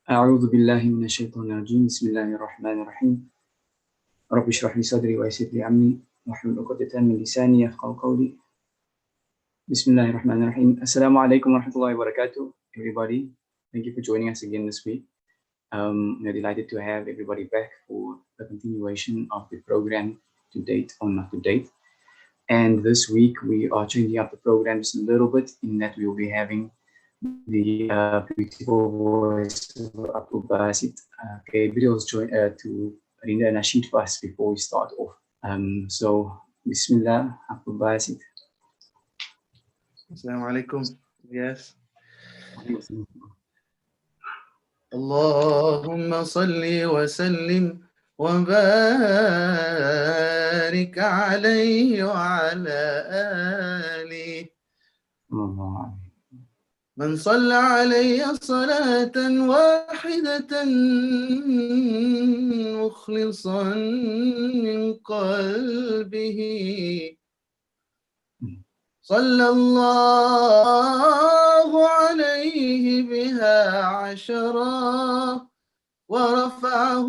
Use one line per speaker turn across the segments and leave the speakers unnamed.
أعوذ بالله من الشيطان الرجيم. بسم الله الرحمن الرحيم. رب اشرح لي صدري ويسر لي أمري واحلل عقدة من لساني يفقهوا قولي. بسم الله الرحمن الرحيم. Assalamu alaikum warahmatullahi wabarakatuh, everybody. Thank you for joining us again this week. We're delighted to have everybody back for the continuation of the program To Date or Not to Date. And this week we are changing up the program just a little bit in that we will be having the beautiful voice of Abdul Basit Gabriel's join to read a nasheed for us before we start off. So, Bismillah, Abdul Basit.
Assalamu alaikum. Yes. Allahumma salli wa sallim wa barik alayhi wa ala ali. من صلى علي صلاة واحدة مخلصا من قلبه صلى الله عليه بها عشرا ورفعه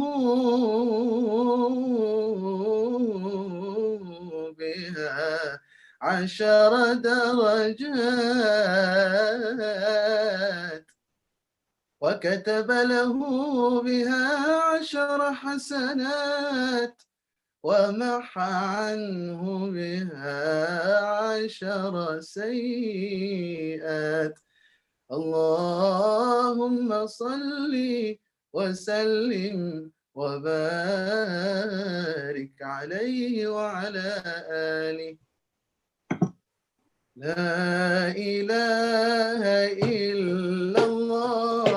بها 10 درجات وكتب له بها 10 حسنات ومحى عنه بها 10 سيئات. اللهم صل وسلم وبارك عليه وعلى آله. لا إله إلا الله،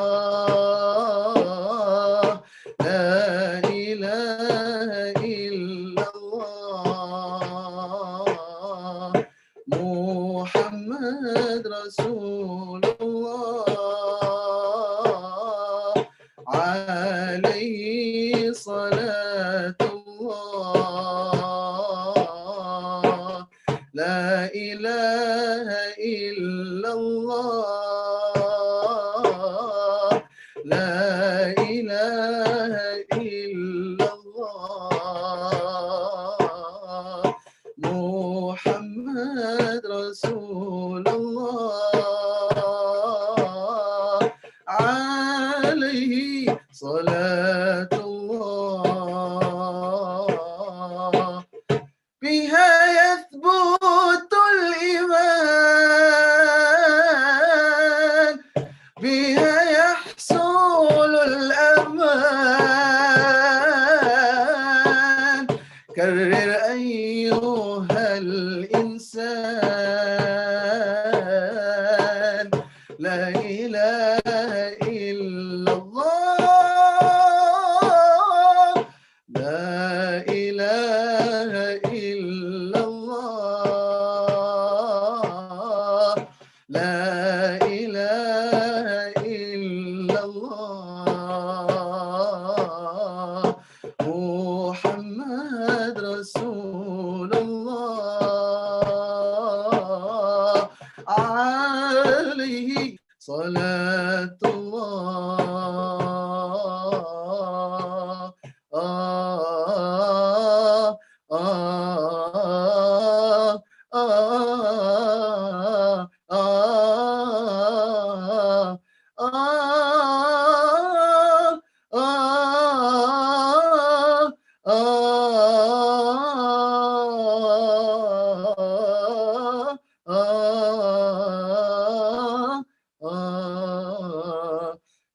لا إله إلا الله، محمد رسول الله، عليه صلاة الله. لا إله إلا الله، لا إله إلا الله، محمد رسول الله، عليه صلاة الله. بها يثبت الإيمان، بها يحصل الأمان. كرر أيها الإنسان لا إله إلا الله، لا إله إلا الله، لا إله إلا الله، محمد رسول الله، عليه صلاة الله.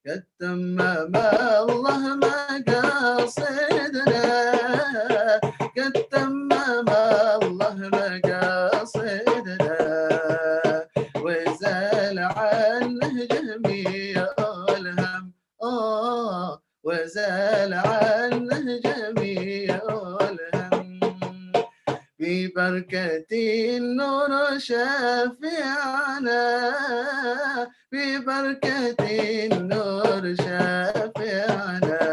كتمم الله مقاصدنا، كتمم الله مقاصدنا، وزال عنه جميع الهم، وزال عنه جميع الهم. ببركة النور شافعنا، ببركة النور شافعنا،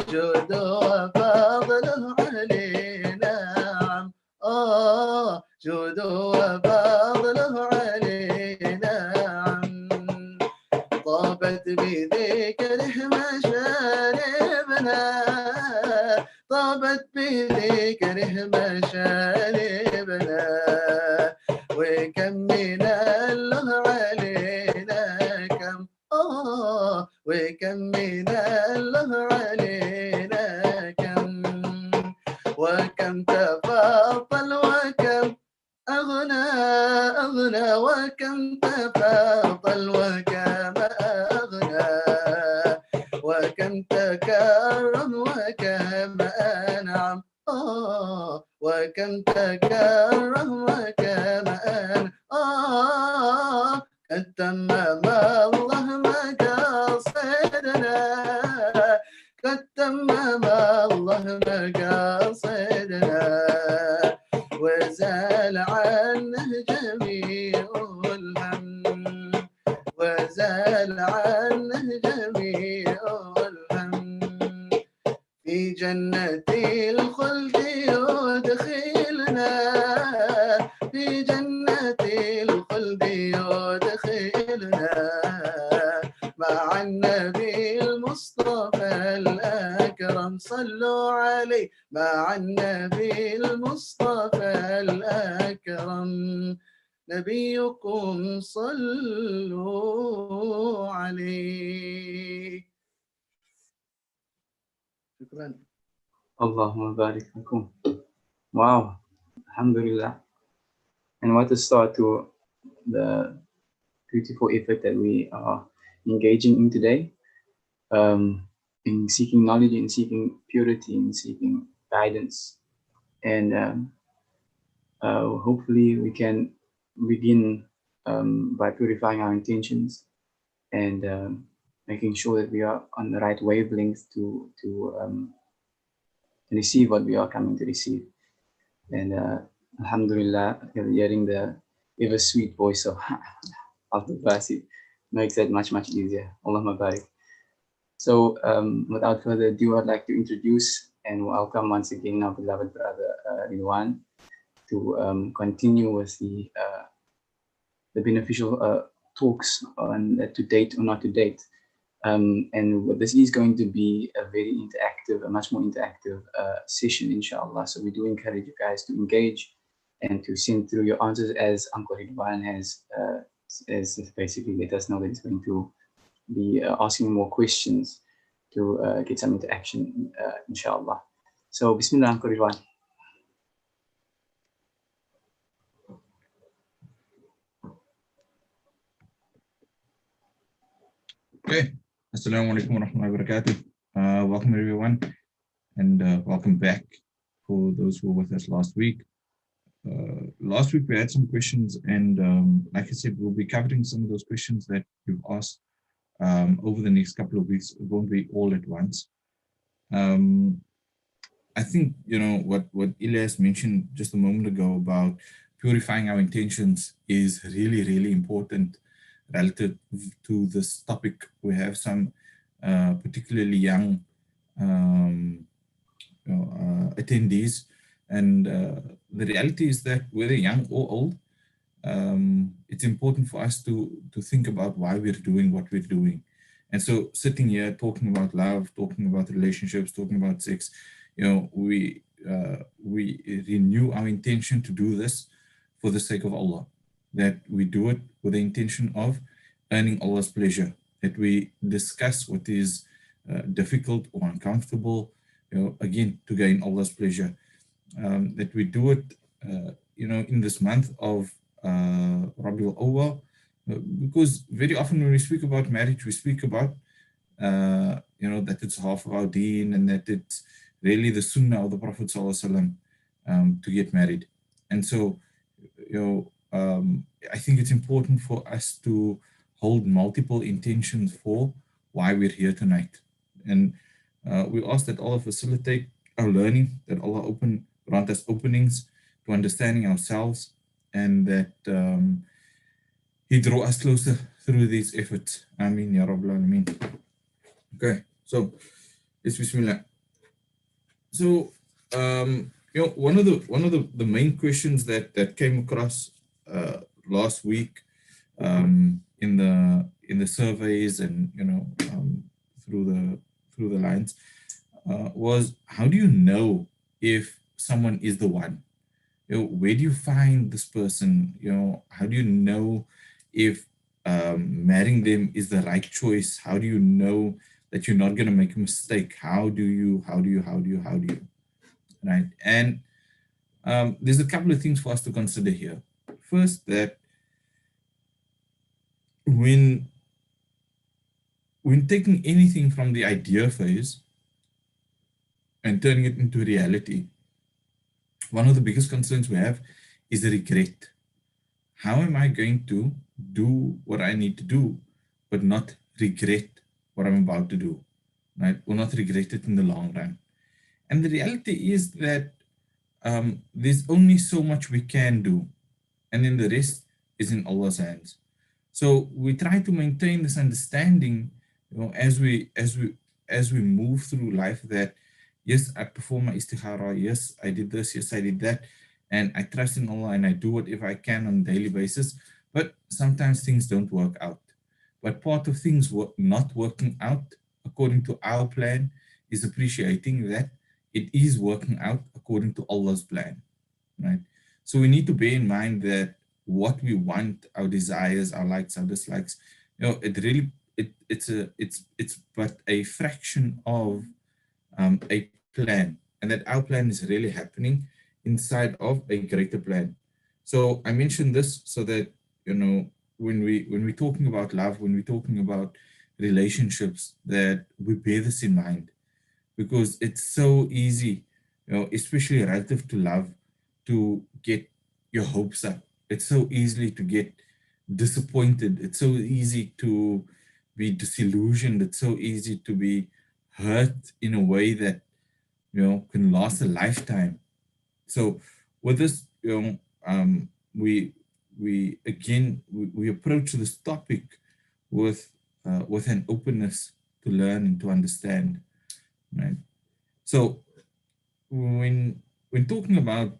جود وفضله علينا عم، جود وفضله علينا عم. طابت بذيك وكم من الله علينا كم وكم تفضل وكم أغنى وكم تفضل وكم أغنى وكم تكرم وكم أنعم وكم تكرم وكم أنعم قد تمم الله مقاصدنا قد تمم الله مقاصدنا وزال عنه جميع الهم وزال عنه جميع الهم في جنة الخلد يدخلنا في جنة الخلد يدخلنا مع النبي المصطفى الأكرم صلوا عليه مع النبي المصطفى الأكرم نبيكم صلوا عليه. شكرا.
Allahumma barik lakum. Wow, alhamdulillah. And what a start to the beautiful effort that we are engaging in today, in seeking knowledge, in seeking purity, in seeking guidance. And hopefully we can begin by purifying our intentions and making sure that we are on the right wavelength to receive what we are coming to receive. And alhamdulillah, hearing the ever sweet voice of Abdul Basit makes that much easier. Allahumma barik. So without further ado, I'd like to introduce and welcome once again our beloved brother Ridwan to continue with the beneficial talks on to date or not to date. And this is going to be a very interactive, a much more interactive session, inshallah. So we do encourage you guys to engage and to send through your answers, as Uncle Ridwan has basically let us know that he's going to be asking more questions to get some interaction, inshallah. So, Bismillah, Uncle Ridwan.
Okay. Assalamu alaikum wa rahmatullahi wa barakatuh. Welcome everyone, and welcome back for those who were with us last week. Last week we had some questions, and like I said, we'll be covering some of those questions that you've asked over the next couple of weeks. It won't be all at once. I think, you know, what Ilyas mentioned just a moment ago about purifying our intentions is really important relative to this topic. We have some particularly young attendees, and the reality is that whether young or old, it's important for us to think about why we're doing what we're doing. And so sitting here talking about love, talking about relationships, talking about sex, you know, we renew our intention to do this for the sake of Allah, that we do it with the intention of earning Allah's pleasure, that we discuss what is difficult or uncomfortable, you know, again, to gain Allah's pleasure, that we do it, you know, in this month of Rabiul Awwal, because very often when we speak about marriage, we speak about, you know, that it's half of our deen and that it's really the sunnah of the Prophet ﷺ, to get married. And so, you know, I think it's important for us to hold multiple intentions for why we're here tonight. And we ask that Allah facilitate our learning, that Allah grant us openings to understanding ourselves, and that He draw us closer through these efforts. Ameen, Ya Rabbal Alameen. Okay, so let's Bismillah. So, you know, one of the main questions that came across last week in the surveys and, you know, through the lines was, how do you know if someone is the one? You know, where do you find this person? You know, how do you know if marrying them is the right choice? How do you know that you're not going to make a mistake? How do you, right? And there's a couple of things for us to consider here. First, that when taking anything from the idea phase and turning it into reality, one of the biggest concerns we have is the regret. How am I going to do what I need to do, but not regret what I'm about to do, right? Or not regret it in the long run. And the reality is that there's only so much we can do, and then the rest is in Allah's hands. So we try to maintain this understanding, as we move through life, that yes, I perform my istikhara, yes, I did this, yes, I did that, and I trust in Allah and I do whatever I can on a daily basis. But sometimes things don't work out. But part of things not working out according to our plan is appreciating that it is working out according to Allah's plan, right? So we need to bear in mind that what we want, our desires, our likes, our dislikes, it really, it's but a fraction of a plan, and that our plan is really happening inside of a greater plan. So I mentioned this so that, when we're talking about love, when we're talking about relationships, that we bear this in mind, because it's so easy, especially relative to love, to get your hopes up. It's so easy to get disappointed. It's so easy to be disillusioned. It's so easy to be hurt in a way that, can last a lifetime. So with this, we approach this topic with an openness to learn and to understand, right? So when talking about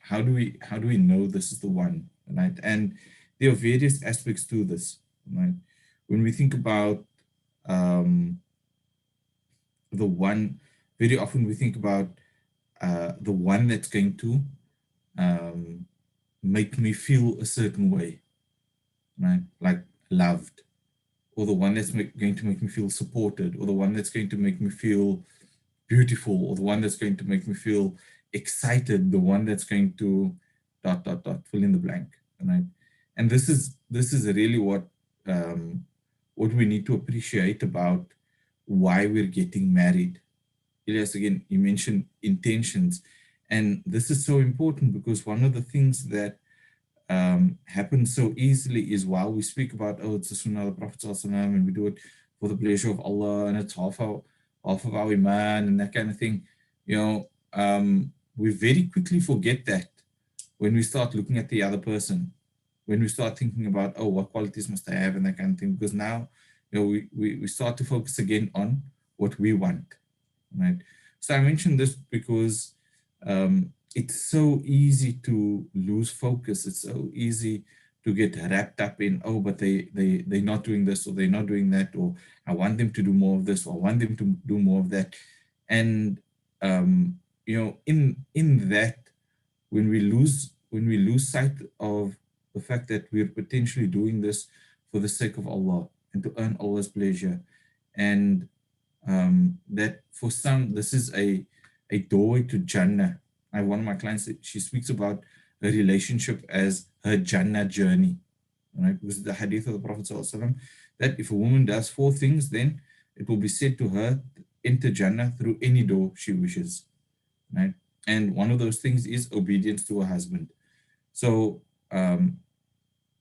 how do we know this is the one, right? And there are various aspects to this, right? When we think about the one, very often we think about the one that's going to make me feel a certain way, right? Like loved, or the one that's going to make me feel supported, or the one that's going to make me feel beautiful, or the one that's going to make me feel excited, the one that's going to ... fill in the blank, right? And this is really what we need to appreciate about why we're getting married. Ilyas, again, you mentioned intentions, and this is so important, because one of the things that happens so easily is, while we speak about, it's the sunnah of the Prophet ﷺ, and we do it for the pleasure of Allah, and it's half of our iman and that kind of thing, we very quickly forget that when we start looking at the other person, when we start thinking about, what qualities must I have and that kind of thing, because now, we start to focus again on what we want, right? So I mentioned this because it's so easy to lose focus. It's so easy to get wrapped up in, but they're not doing this, or they're not doing that, or I want them to do more of this, or I want them to do more of that. And in that, when we lose sight of the fact that we're potentially doing this for the sake of Allah and to earn Allah's pleasure, and that for some this is a doorway to Jannah. One of my clients, she speaks about a relationship as her Jannah journey, right? Because the hadith of the Prophet ﷺ, that if a woman does 4 things, then it will be said to her, enter Jannah through any door she wishes, right? And one of those things is obedience to her husband. So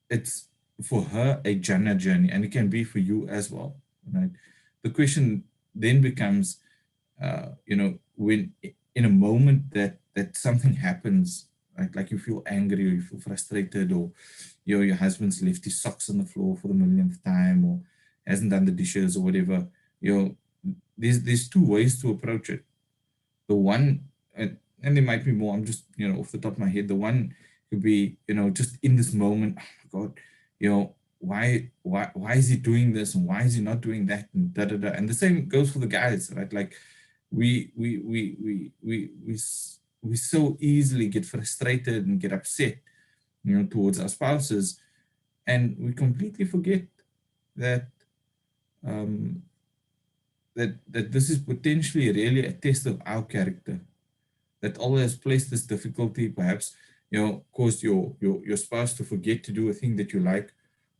it's for her a Jannah journey, and it can be for you as well, right? The question then becomes, when in a moment that something happens, right? Like you feel angry, or you feel frustrated, or your husband's left his socks on the floor for the millionth time, or hasn't done the dishes, or whatever. There's 2 ways to approach it. The one, and there might be more, I'm just off the top of my head. The one could be, just in this moment, oh my God, why is he doing this, and why is he not doing that, and da da da. And the same goes for the guys, right? Like we so easily get frustrated and get upset, towards our spouses, And we completely forget that um, that this is potentially really a test of our character. That Allah has placed this difficulty, perhaps, caused your spouse to forget to do a thing that you like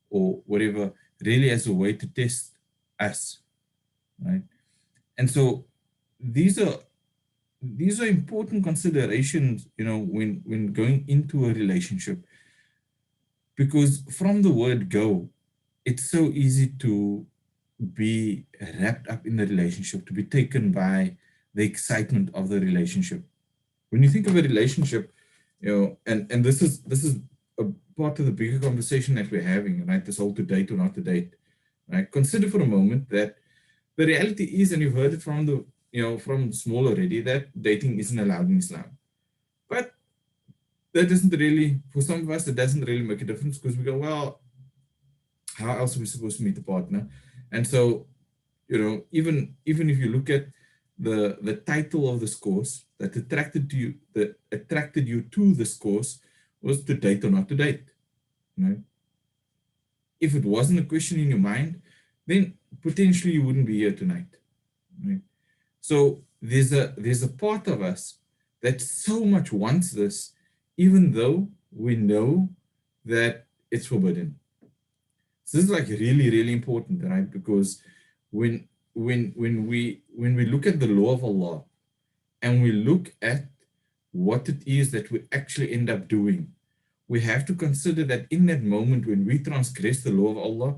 or whatever, really as a way to test us, right? And so these are important considerations, when going into a relationship, because from the word go, it's so easy to be wrapped up in the relationship, to be taken by the excitement of the relationship. When you think of a relationship, and this is a part of the bigger conversation that we're having, right? This whole to date or not to date, right? Consider for a moment that the reality is, and you've heard it from from small already, that dating isn't allowed in Islam. But that doesn't really, for some of us, it doesn't really make a difference, because we go, well, how else are we supposed to meet a partner? And so, even if you look at the title of this course, that attracted you to this course was to date or not to date. Right? If it wasn't a question in your mind, then potentially you wouldn't be here tonight. Right? So there's a part of us that so much wants this, even though we know that it's forbidden. So this is like really, really important, right? Because when we look at the law of Allah and we look at what it is that we actually end up doing, we have to consider that in that moment when we transgress the law of Allah,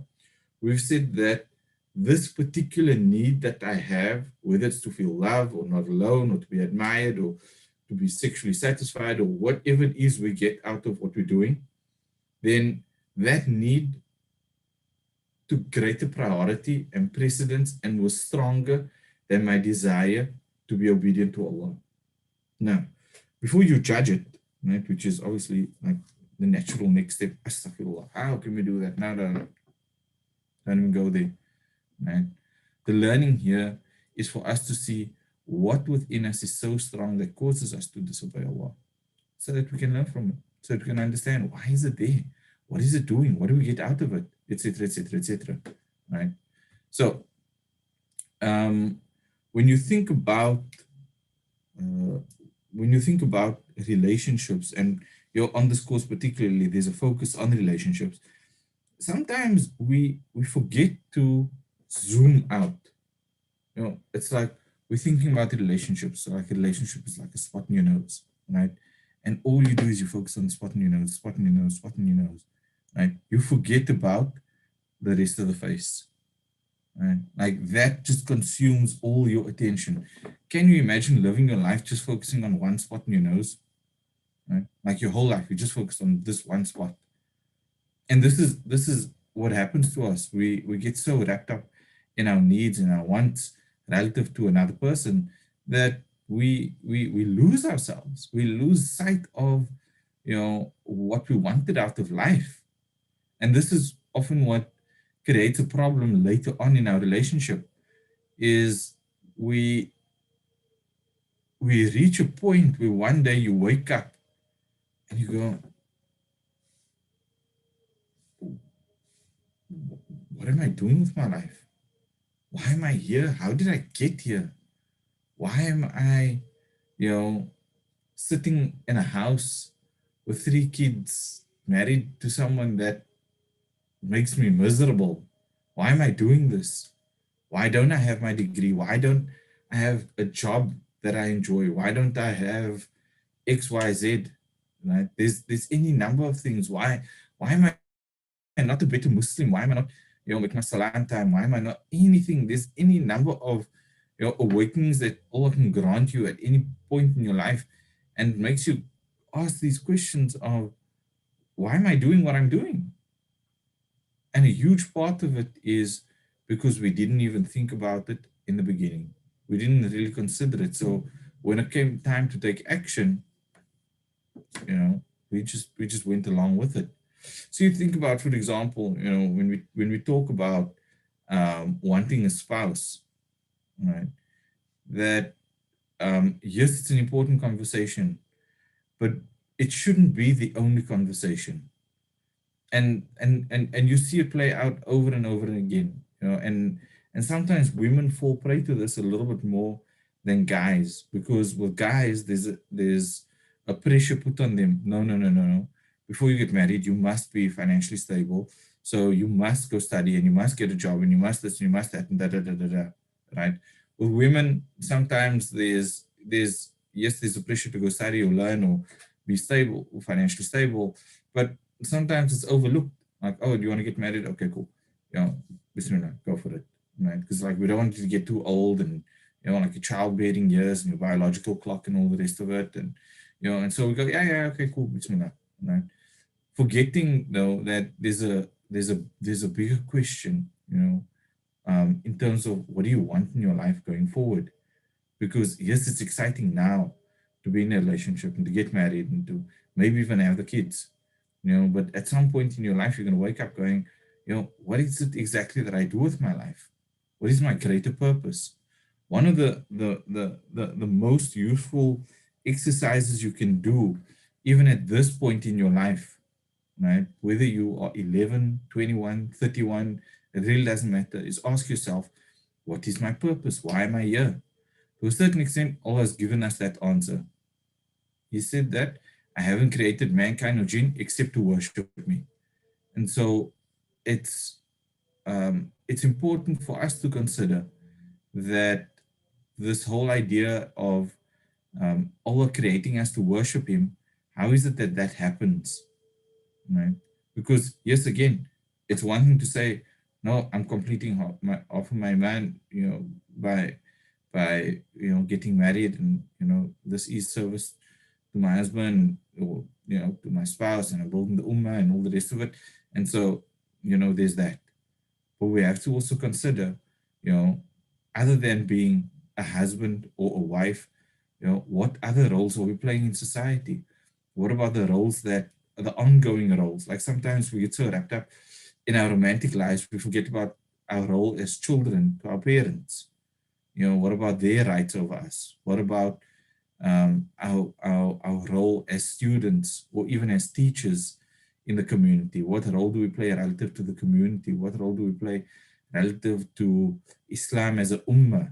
we've said that this particular need that I have, whether it's to feel love or not alone, or to be admired, or to be sexually satisfied, or whatever it is we get out of what we're doing, then that need took greater priority and precedence and was stronger than my desire to be obedient to Allah. Now, before you judge it, right, which is obviously like the natural next step, astaghfirullah, how can we do that? No, don't even go there. Right? The learning here is for us to see what within us is so strong that causes us to disobey Allah, so that we can learn from it, so that we can understand, why is it there? What is it doing? What do we get out of it? Etc. Etc. Etc. Right? So, when you think about relationships, and on this course particularly, there's a focus on relationships. Sometimes we forget to zoom out. It's like we're thinking about the relationships. So like a relationship is like a spot in your nose, right? And all you do is you focus on the spot in your nose, spot in your nose, spot in your nose, right? You forget about the rest of the face, right? Like that just consumes all your attention. Can you imagine living your life just focusing on one spot in your nose, right? Like your whole life, you just focus on this one spot. And this is what happens to us. We get so wrapped up in our needs and our wants relative to another person that we lose ourselves. We lose sight of what we wanted out of life. And this is often what creates a problem later on in our relationship, is we reach a point where one day you wake up and you go, what am I doing with my life? Why am I here? How did I get here? Why am I, sitting in a house with 3 kids, married to someone that makes me miserable? Why am I doing this? Why don't I have my degree? Why don't I have a job that I enjoy? Why don't I have X, Y, Z? Right? There's any number of things. Why am I not a better Muslim? Why am I not, with my salah time? Why am I not anything? There's any number of awakenings that Allah can grant you at any point in your life, and makes you ask these questions of, why am I doing what I'm doing? And a huge part of it is because we didn't even think about it in the beginning. We didn't really consider it. So when it came time to take action, we just went along with it. So you think about, for example, when we talk about wanting a spouse, right? That yes, it's an important conversation, but it shouldn't be the only conversation. and you see it play out over and over and again, you know, and sometimes women fall prey to this a little bit more than guys, because with guys there's a pressure put on them. No, no, no, no, no. Before you get married, you must be financially stable. So you must go study and you must get a job and you must this and you must that and da da da da da. Right? With women, sometimes there's yes, there's a pressure to go study or learn or be stable, or financially stable, but sometimes it's overlooked. Like, oh, do you want to get married? Okay, cool. You know, bismillah, go for it. Right? Because like we don't want you to get too old and you know, like your childbearing years and your biological clock and all the rest of it. And you know, and so we go, yeah, yeah, okay, cool, bismillah. Right? Forgetting though that there's a bigger question, you know, in terms of what do you want in your life going forward? Because yes, it's exciting now to be in a relationship and to get married and to maybe even have the kids, you know, but at some point in your life, you're going to wake up going, you know, what is it exactly that I do with my life? What is my greater purpose? One of the most useful exercises you can do, even at this point in your life, right? Whether you are 11, 21, 31, it really doesn't matter, is ask yourself, what is my purpose? Why am I here? To a certain extent, Allah has given us that answer. He said that I haven't created mankind or jinn except to worship me. And so it's important for us to consider that this whole idea of Allah creating us to worship Him, how is it that that happens? Right? Because yes, again, it's one thing to say, no, I'm completing half of my man, you know, by you know getting married, and you know this is service to my husband or you know to my spouse, and I'm building the ummah and all the rest of it. And so you know there's that, but we have to also consider, you know, other than being a husband or a wife, you know, what other roles are we playing in society? What about the roles that are the ongoing roles? Like sometimes we get so wrapped up in our romantic lives, we forget about our role as children to our parents. You know, what about their rights over us? What about our role as students or even as teachers in the community? What role do we play relative to the community? What role do we play relative to Islam as a ummah?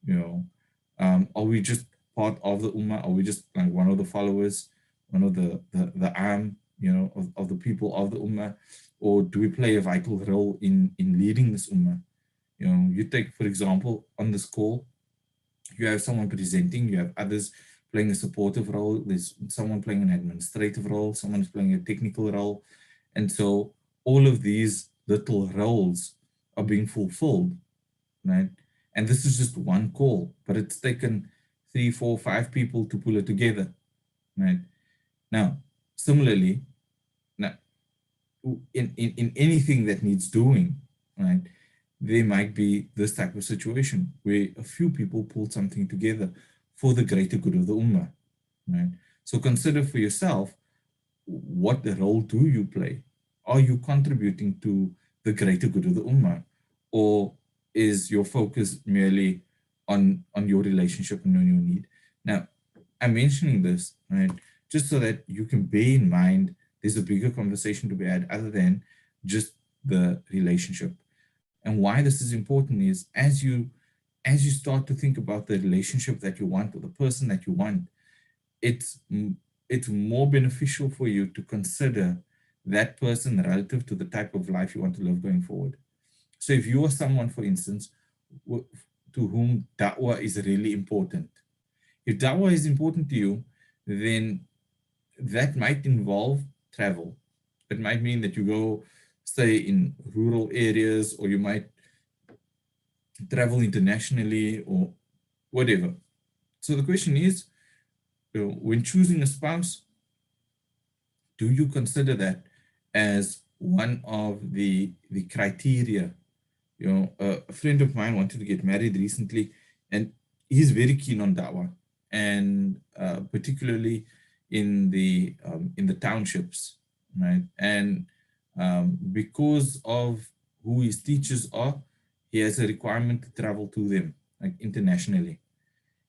You know, are we just part of the ummah? Are we just like one of the followers, one of the arm, you know, of the people of the ummah? Or do we play a vital role in leading this ummah? You know, you take, for example, on this call, you have someone presenting, you have others playing a supportive role, there's someone playing an administrative role, someone is playing a technical role. And so all of these little roles are being fulfilled, right? And this is just one call, but it's taken 3, 4, 5 people to pull it together, right? Now, similarly, now, in anything that needs doing, right, there might be this type of situation where a few people pulled something together for the greater good of the ummah, right? So consider for yourself, what role do you play? Are you contributing to the greater good of the ummah? Or is your focus merely on your relationship and on your need? Now, I'm mentioning this, right, just so that you can bear in mind there's a bigger conversation to be had other than just the relationship. And why this is important is as you start to think about the relationship that you want or the person that you want, it's more beneficial for you to consider that person relative to the type of life you want to live going forward. So if you are someone, for instance, to whom da'wah is really important, if da'wah is important to you, then that might involve travel. It might mean that you go stay in rural areas, or you might travel internationally or whatever. So the question is, when choosing a spouse, do you consider that as one of the criteria? You know, a friend of mine wanted to get married recently, and he's very keen on da'wah, and particularly in the townships, right? And because of who his teachers are, he has a requirement to travel to them, like internationally.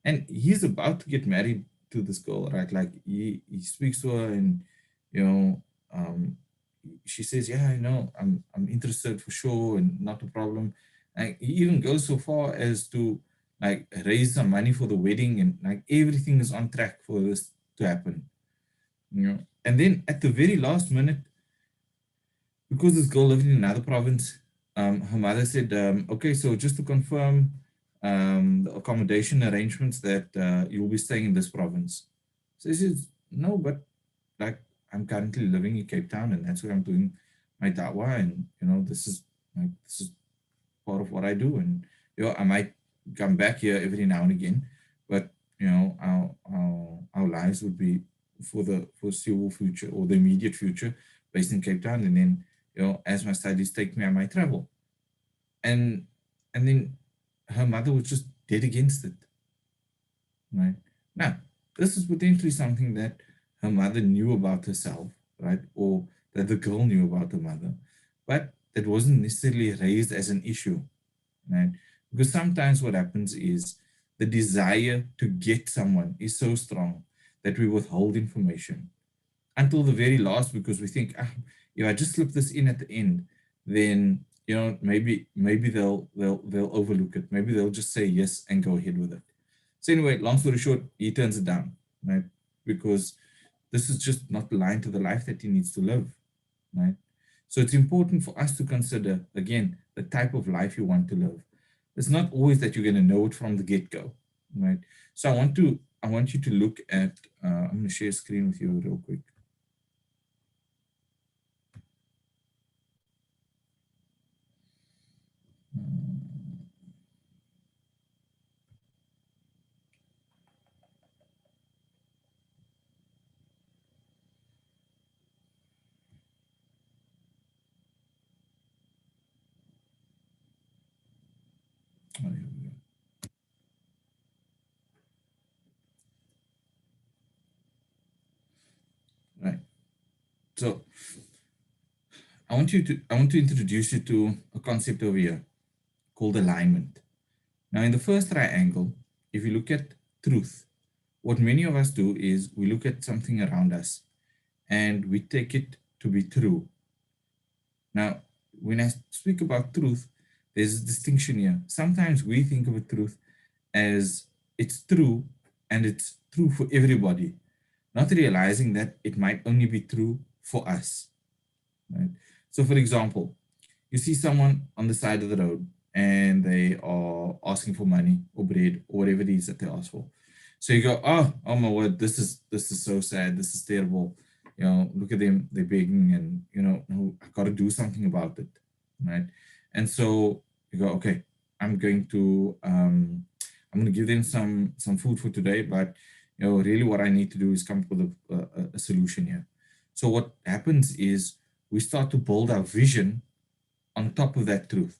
And he's about to get married to this girl, right? Like he speaks to her, and you know, she says, yeah, I'm interested for sure and not a problem. And he even goes so far as to like raise some money for the wedding, and like everything is on track for this to happen. And then at the very last minute, because this girl lived in another province, her mother said, okay, so just to confirm the accommodation arrangements that you'll be staying in this province. So he says, no, but like I'm currently living in Cape Town and that's where I'm doing my da'wah, and this is part of what I do, and I might come back here every now and again, but our lives would be for the foreseeable future or the immediate future based in Cape Town, and then as my studies take me, I might travel. And then her mother was just dead against it. Right? Now, this is potentially something that her mother knew about herself, right? Or that the girl knew about her mother, but that wasn't necessarily raised as an issue, right? Because sometimes what happens is the desire to get someone is so strong that we withhold information until the very last, because we think, if I just slip this in at the end, then maybe they'll overlook it. Maybe they'll just say yes and go ahead with it. So anyway, long story short, he turns it down, right? Because this is just not aligned to the life that he needs to live, right? So it's important for us to consider, again, the type of life you want to live. It's not always that you're going to know it from the get-go, right? So I want you to look at, I'm going to share a screen with you real quick. Oh, here we go. Right. So I want to introduce you to a concept over here called alignment. Now, in the first triangle, if you look at truth, what many of us do is we look at something around us and we take it to be true. Now, when I speak about truth, there's a distinction here. Sometimes we think of a truth as it's true and it's true for everybody, not realizing that it might only be true for us. Right? So, for example, you see someone on the side of the road and they are asking for money or bread or whatever it is that they ask for. So you go, oh my word, this is so sad. This is terrible. Look at them, they're begging, and no, I got to do something about it, right? And so you go, okay, I'm going to give them some food for today, but really what I need to do is come up with a solution here. So what happens is we start to build our vision on top of that truth.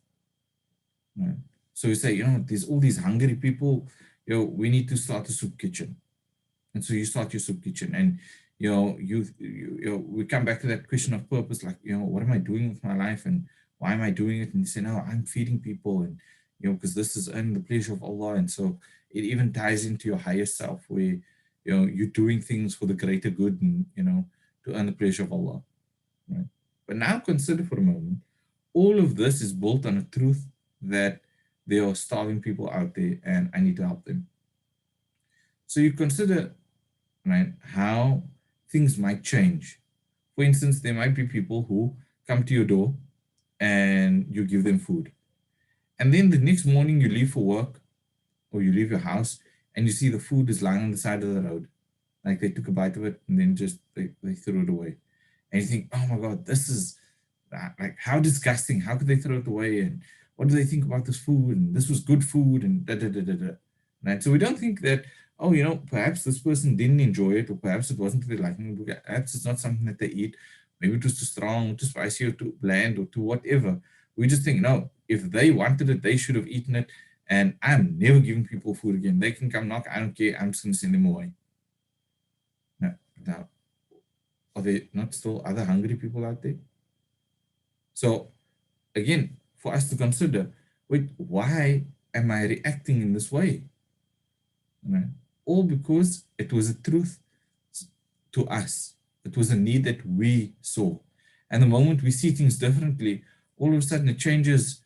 Right? So we say, there's all these hungry people, we need to start a soup kitchen. And so you start your soup kitchen, and we come back to that question of purpose, like, what am I doing with my life and why am I doing it? And you say, no, I'm feeding people, and because this is earning the pleasure of Allah. And so it even ties into your higher self, where you're doing things for the greater good and to earn the pleasure of Allah. Right? But now consider for a moment, all of this is built on a truth that there are starving people out there and I need to help them. So you consider, right, how things might change. For instance, there might be people who come to your door and you give them food. And then the next morning you leave for work or you leave your house and you see the food is lying on the side of the road. Like they took a bite of it and then just they threw it away. And you think, oh my God, this is like, how disgusting. How could they throw it away? And what do they think about this food? And this was good food and da. Right? So we don't think that, perhaps this person didn't enjoy it, or perhaps it wasn't their liking. Perhaps it's not something that they eat. Maybe it was too strong, too spicy, or too bland, or too whatever. We just think, no, if they wanted it, they should have eaten it. And I'm never giving people food again. They can come knock, I don't care. I'm just going to send them away. Now, are there not still other hungry people out there? So again, for us to consider, wait, why am I reacting in this way? Right? All because it was a truth to us. It was a need that we saw. And the moment we see things differently, all of a sudden it changes,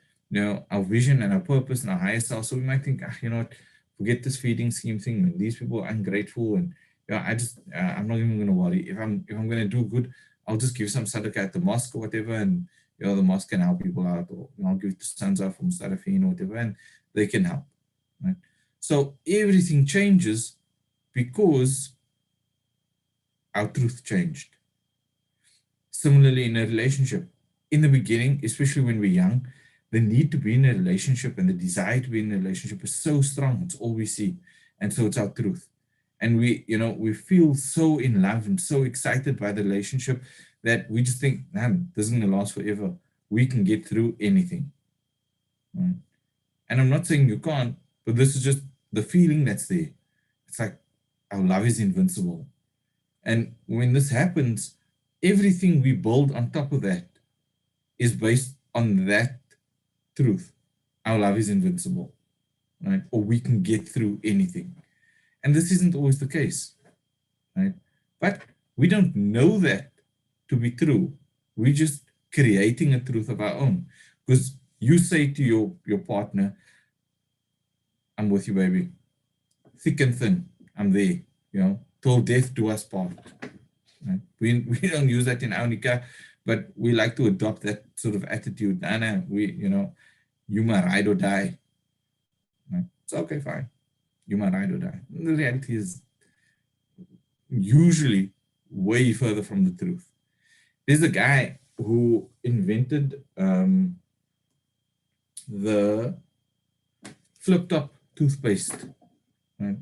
our vision and our purpose and our higher self. So we might think, you know what, forget this feeding scheme thing, man. These people are ungrateful, and I'm not even going to worry. If I'm going to do good, I'll just give some sadaqah at the mosque or whatever, and the mosque can help people out, or I'll give it to sons of from Mustarafin or whatever, and they can help, right? So everything changes because our truth changed. Similarly, in a relationship, in the beginning, especially when we're young, the need to be in a relationship and the desire to be in a relationship is so strong. It's all we see. And so it's our truth. And we feel so in love and so excited by the relationship that we just think, man, this is going to last forever. We can get through anything. Right? And I'm not saying you can't, but this is just the feeling that's there. It's like our love is invincible. And when this happens, everything we build on top of that is based on that truth. Our love is invincible, right? Or we can get through anything. And this isn't always the case, right? But we don't know that to be true. We're just creating a truth of our own. Because you say to your partner, I'm with you, baby. Thick and thin, I'm there, till death do us part. Right? We don't use that in our nikah, but we like to adopt that sort of attitude. Nana, you might ride or die. Right? It's okay, fine. You might ride or die. The reality is usually way further from the truth. There's a guy who invented the flip-top toothpaste. Right?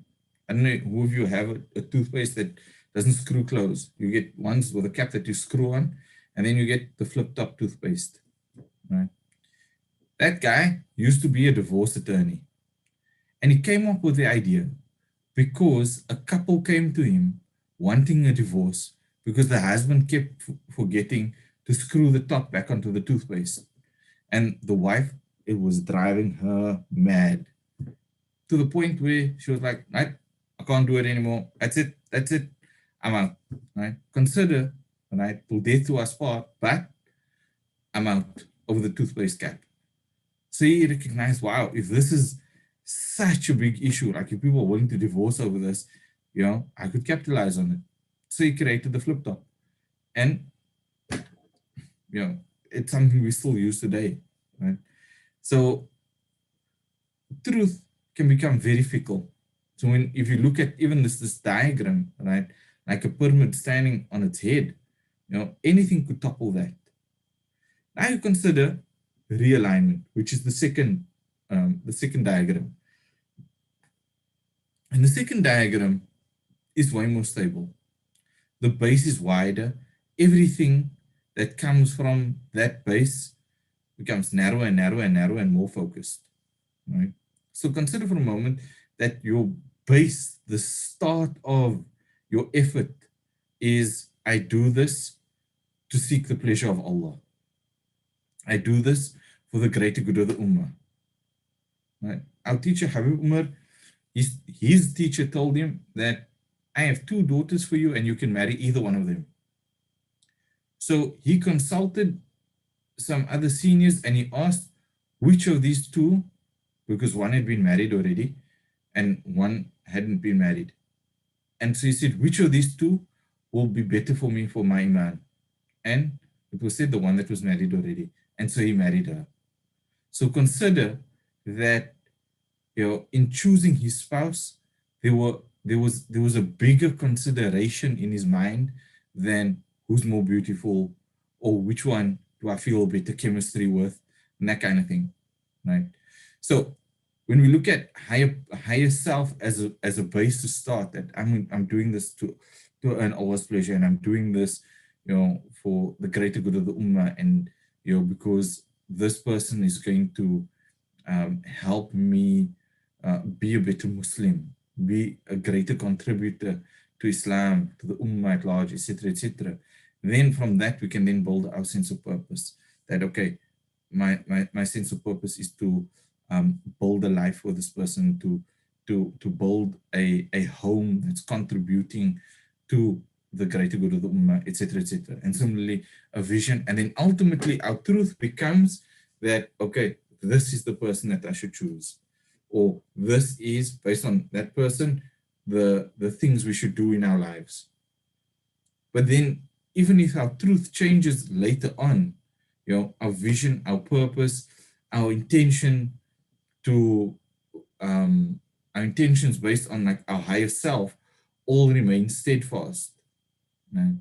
I don't know who of you have a toothpaste that doesn't screw close. You get ones with a cap that you screw on, and then you get the flip-top toothpaste. Right? That guy used to be a divorce attorney. And he came up with the idea because a couple came to him wanting a divorce because the husband kept forgetting to screw the top back onto the toothpaste. And the wife, it was driving her mad to the point where she was like, I can't do it anymore. That's it. I'm out. Right? Consider, right, till death do us part, but I'm out over the toothpaste cap. So he recognized, wow, if this is such a big issue, like if people are willing to divorce over this, I could capitalize on it. So he created the flip top. And, it's something we still use today, right? So truth can become very fickle. So if you look at even this diagram, right, like a pyramid standing on its head, anything could topple that. Now you consider realignment, which is the second diagram. And the second diagram is way more stable. The base is wider. Everything that comes from that base becomes narrower and narrower and narrower and more focused. Right? So consider for a moment that your base, the start of your effort is, I do this to seek the pleasure of Allah. I do this for the greater good of the Ummah. Right? Our teacher, Habib Umar, his teacher told him that I have 2 daughters for you and you can marry either one of them. So he consulted some other seniors and he asked which of these 2, because one had been married already and one hadn't been married. And so he said, which of these 2 will be better for me for my iman? And it was said the one that was married already. And so he married her. So consider that, in choosing his spouse, there was a bigger consideration in his mind than who's more beautiful or which one do I feel better chemistry with, and that kind of thing, right? So when we look at higher self as a base to start, that I'm doing this to earn Allah's pleasure, and I'm doing this, for the greater good of the ummah, and because this person is going to help me be a better Muslim, be a greater contributor to Islam, to the ummah at large, etc., etc. Then from that we can then build our sense of purpose. That okay, my sense of purpose is to build a life for this person, to build a home that's contributing to the greater good of the ummah, etc., etc. And similarly, a vision, and then ultimately our truth becomes that, okay, this is the person that I should choose, or this is, based on that person, the things we should do in our lives. But then, even if our truth changes later on, you know, our vision, our purpose, our intention to our intentions based on like our higher self all remain steadfast. Right?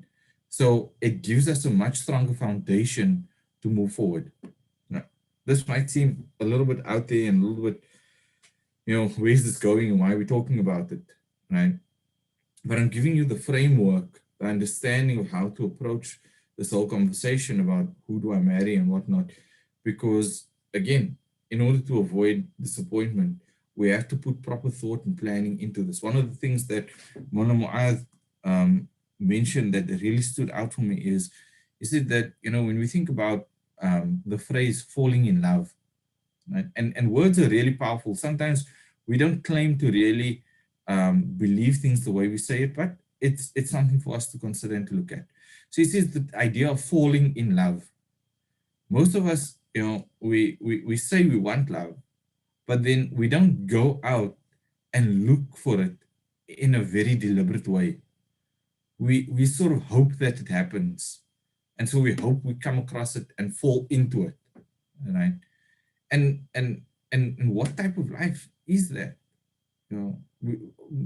So it gives us a much stronger foundation to move forward. Right? This might seem a little bit out there and a little bit, you know, where's this going and why are we talking about it, right? But I'm giving you the framework, the understanding of how to approach this whole conversation about who do I marry and whatnot, because again, in order to avoid disappointment, we have to put proper thought and planning into this. One of the things that Mona Mu'adh mentioned that really stood out for me is it that, you know, when we think about the phrase falling in love, right? And words are really powerful. Sometimes we don't claim to really believe things the way we say it, but it's something for us to consider and to look at. So it is the idea of falling in love. Most of us, you know, we say we want love, but then we don't go out and look for it in a very deliberate way. We sort of hope that it happens. And so we hope we come across it and fall into it, right? And what type of life is that? You know,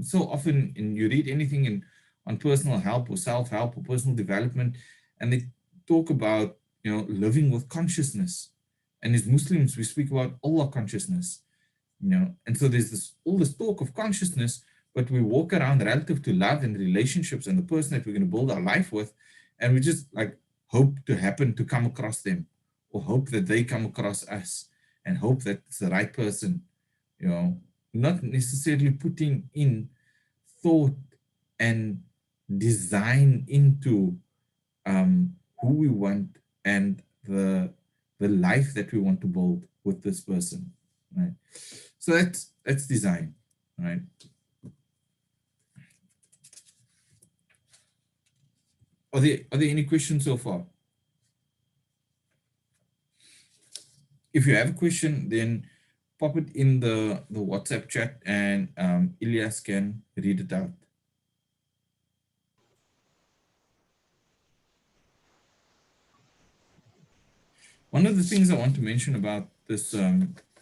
so often, and you read anything on personal help or self-help or personal development, and they talk about, you know, living with consciousness. And as Muslims, we speak about Allah consciousness, you know, and so there's all this talk of consciousness, but we walk around relative to love and relationships and the person that we're going to build our life with, and we just like hope to happen to come across them, or hope that they come across us, and hope that it's the right person, you know, not necessarily putting in thought and design into who we want and the life that we want to build with this person, right? So that's design, right? Are there any questions so far? If you have a question, then pop it in the WhatsApp chat, and Ilyas can read it out. One of the things I want to mention about this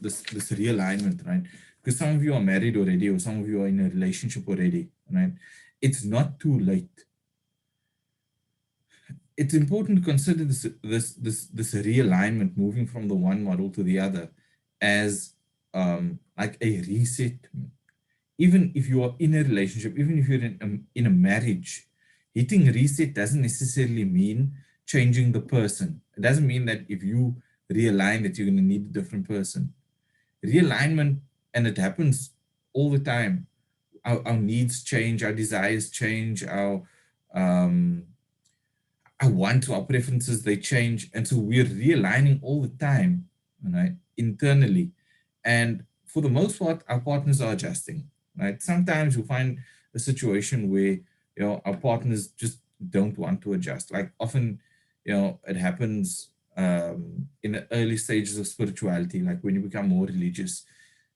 this realignment, right? Because some of you are married already, or some of you are in a relationship already, right? It's not too late. It's important to consider this realignment, moving from the one model to the other, as like a reset. Even if you are in a relationship, even if you're in a marriage, hitting reset doesn't necessarily mean changing the person. It doesn't mean that if you realign that you're going to need a different person. Realignment, and it happens all the time. Our needs change, our desires change, our wants, our preferences, they change. And so we're realigning all the time, right, internally. And for the most part, our partners are adjusting, right? Sometimes you'll find a situation where, you know, our partners just don't want to adjust. Like often, you know, it happens in the early stages of spirituality, like when you become more religious,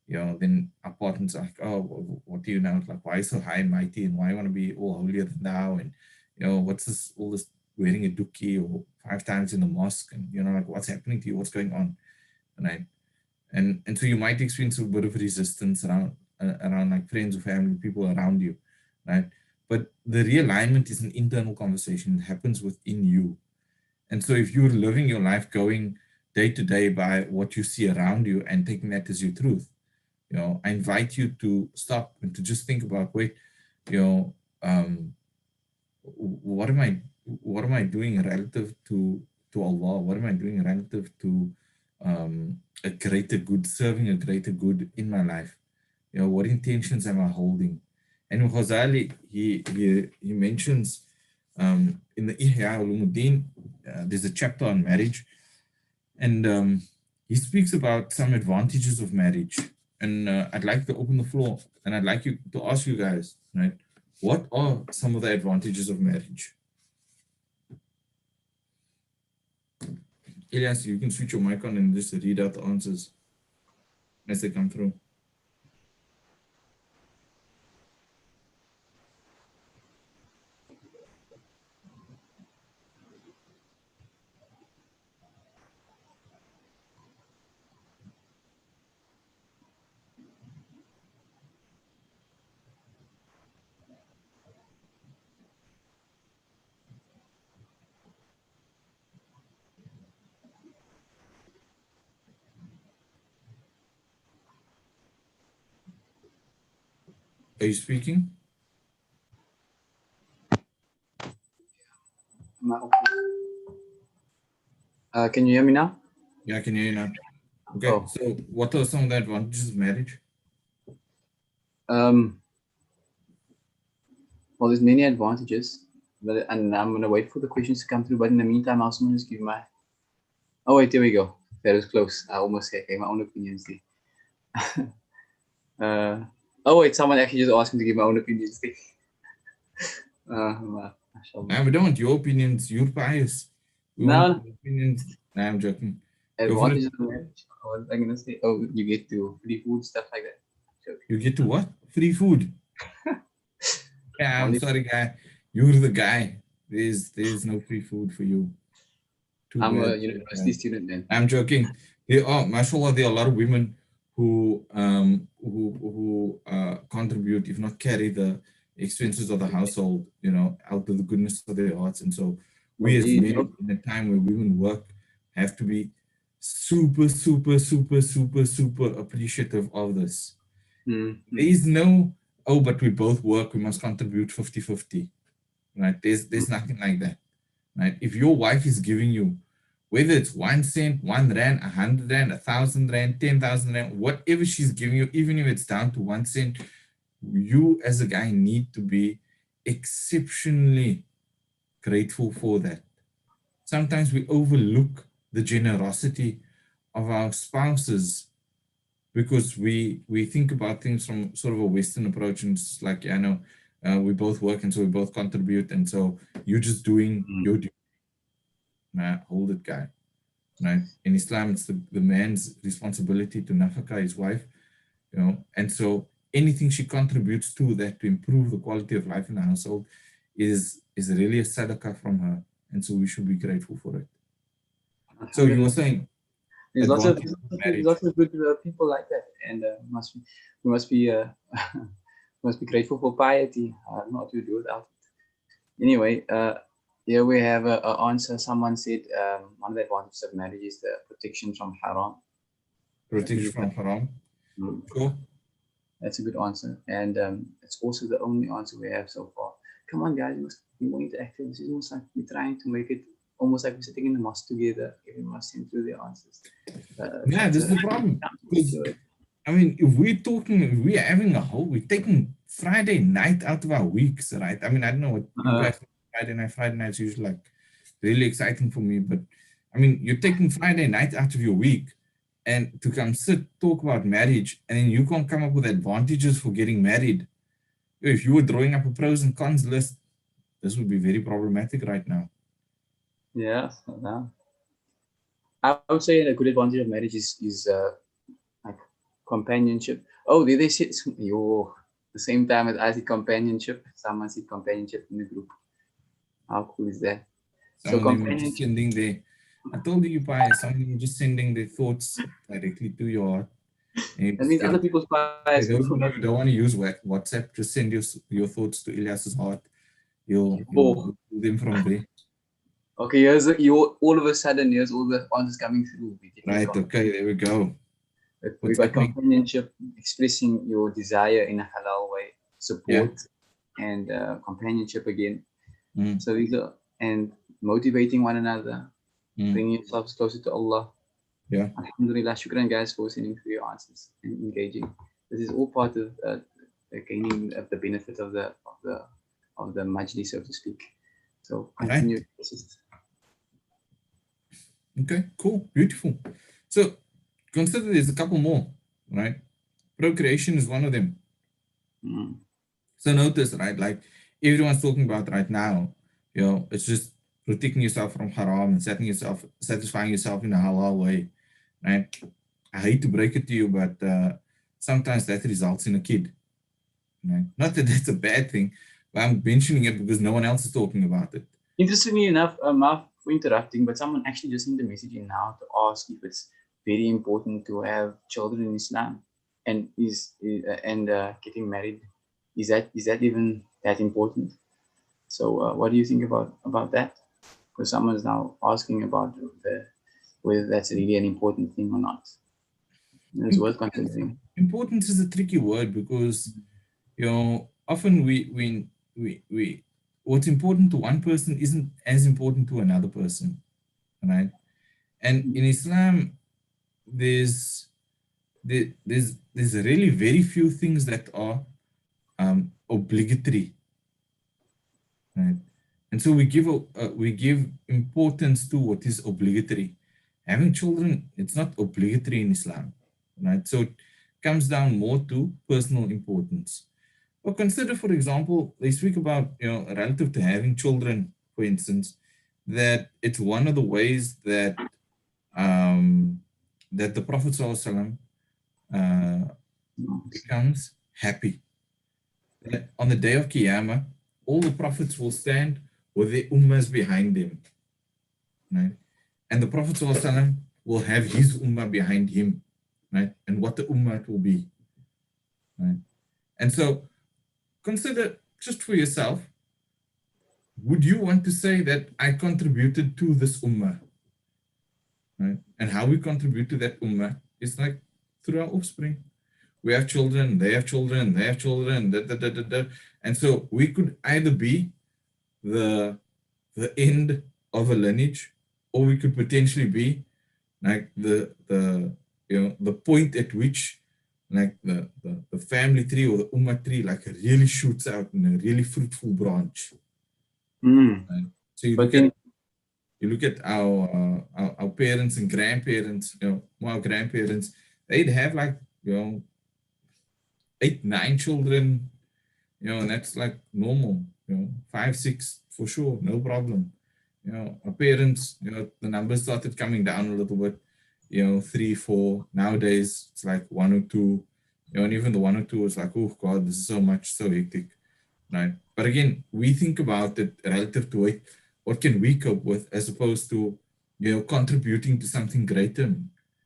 you know, then our partners are like, oh, what do you know? Like, why so high and mighty, and why you want to be all holier than thou? And, you know, what's this, all this wearing a duki or 5 times in the mosque, and, you know, like, what's happening to you? What's going on? Right? And so you might experience a bit of resistance around like friends or family, people around you, right? But the realignment is an internal conversation. It happens within you. And so if you're living your life going day to day by what you see around you and taking that as your truth, you know, I invite you to stop and to just think about, wait, you know, what am I doing relative to Allah? What am I doing relative to a greater good, serving a greater good in my life? You know, what intentions am I holding? And Ghazali, he mentions in the Ihya Ulumuddin, there's a chapter on marriage, and he speaks about some advantages of marriage. And I'd like to open the floor, and I'd like you to ask you guys, right? what are some of the advantages of marriage? Elias, you can switch your mic on and just read out the answers as they come through. Are you speaking?
Can you hear me now?
Yeah, I can hear you now. Okay,
Oh.
so what are some of the advantages of marriage?
Well, there's many advantages, and I'm gonna wait for the questions to come through. But in the meantime, I'll also just give my. Oh wait, there we go. That was close. I almost said my own opinions there. Oh wait, someone actually just asked me to give my own opinions there.
We don't want your opinions. You're biased. We want your opinions. No, I'm joking.
Advantages of marriage. What was I gonna say? Oh, you get to free food, stuff like that.
You get to what? Free food. Yeah, I'm sorry, guy. You're the guy. There's no free food for you.
I'm a university student, man.
I'm joking. Mashallah, there are a lot of women who contribute, if not carry the expenses of the household, out of the goodness of their hearts. And so we as men, in a time where women work, have to be super, super, super, super, super appreciative of this.
Mm-hmm.
There is no, oh, but we both work, we must contribute 50-50. Right? There's nothing like that. Right? If your wife is giving you, whether it's 1 cent, 1 rand, 100 rand, 1,000 rand, 10,000 rand, whatever she's giving you, even if it's down to 1 cent, you as a guy need to be exceptionally grateful for that. Sometimes we overlook the generosity of our spouses because we think about things from sort of a Western approach, and it's like, we both work and so we both contribute, and so you're just doing your duty. Hold it, guy. Right? In Islam, it's the man's responsibility to nafaka his wife, and so anything she contributes to that to improve the quality of life in the household is really a sadaqah from her, and so we should be grateful for it. So you were saying
there's lots of good people like that, and we must be grateful for piety. I don't know what to do without it. Anyway, here we have an answer. Someone said one of the advantages of marriage is the protection from haram.
Protection from haram. Cool.
That's a good answer, and it's also the only answer we have so far. Come on, guys, we must be more interactive. This is almost like we're trying to make it almost like we're sitting in the mosque together. Everyone must send through their answers.
This is the problem. I mean, if we're having we're taking Friday night out of our weeks, right? I mean, I don't know what you guys think. Friday night's usually like really exciting for me, but I mean, you're taking Friday night out of your week and to come talk about marriage, and then you can't come up with advantages for getting married. If you were drawing up a pros and cons list, this would be very problematic right now.
Yeah. I would say a good advantage of marriage is like companionship. Oh, did they say the same time as I said companionship? Someone said companionship in the group. How cool is that?
So companionship. Sending I told you, some of them just sending their thoughts directly to your heart.
That means other people's bias.
Those who don't want to use WhatsApp, just send your thoughts to Elias's heart. You'll do them from there. Okay,
all of a sudden, here's all the answers coming through.
Right, okay, there we go.
We got companionship, expressing your desire in a halal way, support, and companionship again. So these are, and motivating one another, bringing yourselves closer to Allah.
Yeah.
Alhamdulillah, shukran guys for sending through your answers and engaging. This is all part of gaining of the benefit of the majlis, so to speak. So continue. Right.
Okay, cool, beautiful. So consider there's a couple more, right? Procreation is one of them. So notice, right? Like everyone's talking about right now, it's just protecting yourself from haram and satisfying yourself in a halal way, right? I hate to break it to you, but sometimes that results in a kid, right? Not that that's a bad thing, but I'm mentioning it because no one else is talking about it.
Interestingly enough, Mark, for interrupting, but someone actually just sent a message in now to ask if it's very important to have children in Islam, and getting married. Is that even that important? So, what do you think about that? Because someone's now asking about whether that's really an important thing or not. It's worth considering.
Importance is a tricky word because often we what's important to one person isn't as important to another person, right? And in Islam, there's really very few things that are obligatory, right? And so we give importance to what is obligatory. Having children, it's not obligatory in Islam, right? So it comes down more to personal importance. Well, consider, for example, they speak about, relative to having children, for instance, that it's one of the ways that that the Prophet ﷺ, becomes happy. That on the day of Qiyamah, all the prophets will stand with their ummahs behind them, right? And the Prophet ﷺ will have his ummah behind him, right? And what the ummah will be, right? And so consider just for yourself, would you want to say that I contributed to this ummah, right? And how we contribute to that ummah is like through our offspring. We have children, they have children, they have children, and so we could either be the end of a lineage, or we could potentially be like the point at which like the family tree or the ummah tree like really shoots out in a really fruitful branch. Right? So you look at our parents and grandparents, our grandparents, they'd have like 8, 9 children, and that's like normal, 5, 6 for sure, no problem. Our parents, the numbers started coming down a little bit, 3, 4. Nowadays, it's like 1 or 2, and even the 1 or 2 is like, oh God, this is so much, so hectic, right? But again, we think about it relative to it. What can we cope with as opposed to, contributing to something greater?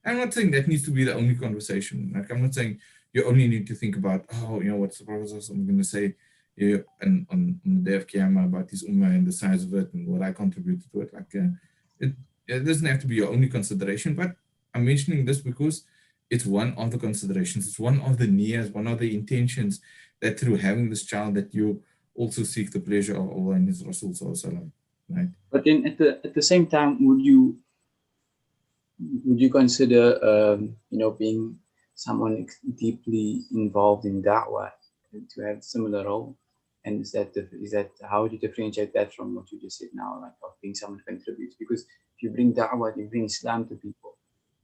I'm not saying that needs to be the only conversation. Like, I'm not saying you only need to think about, what's the Prophet I'm going to say on the day of Qiyamah about his ummah and the size of it and what I contributed to it. Like, it doesn't have to be your only consideration, but I'm mentioning this because it's one of the considerations. It's one of the niyas, one of the intentions that through having this child that you also seek the pleasure of Allah and His Rasul Sallallahu Alaihi Wasallam, right?
But then at the same time, would you consider being someone deeply involved in da'wah to have similar role? And is that how would you differentiate that from what you just said now, like of being someone who contributes? Because if you bring da'wah, you bring Islam to people,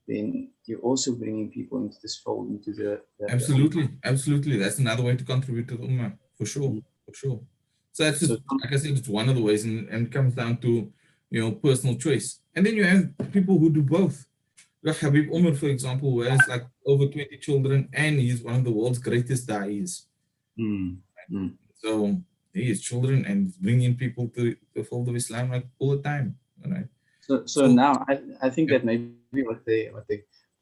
then you're also bringing people into this fold, into the
absolutely. That's another way to contribute to the ummah, for sure. So that's just, like I said, it's one of the ways, and it comes down to personal choice. And then you have people who do both. Like Habib Umar, for example, who has like over 20 children, and he's one of the world's greatest da'is. So he has children and bringing people to the fold of Islam like all the time, right?
So now I think that maybe what they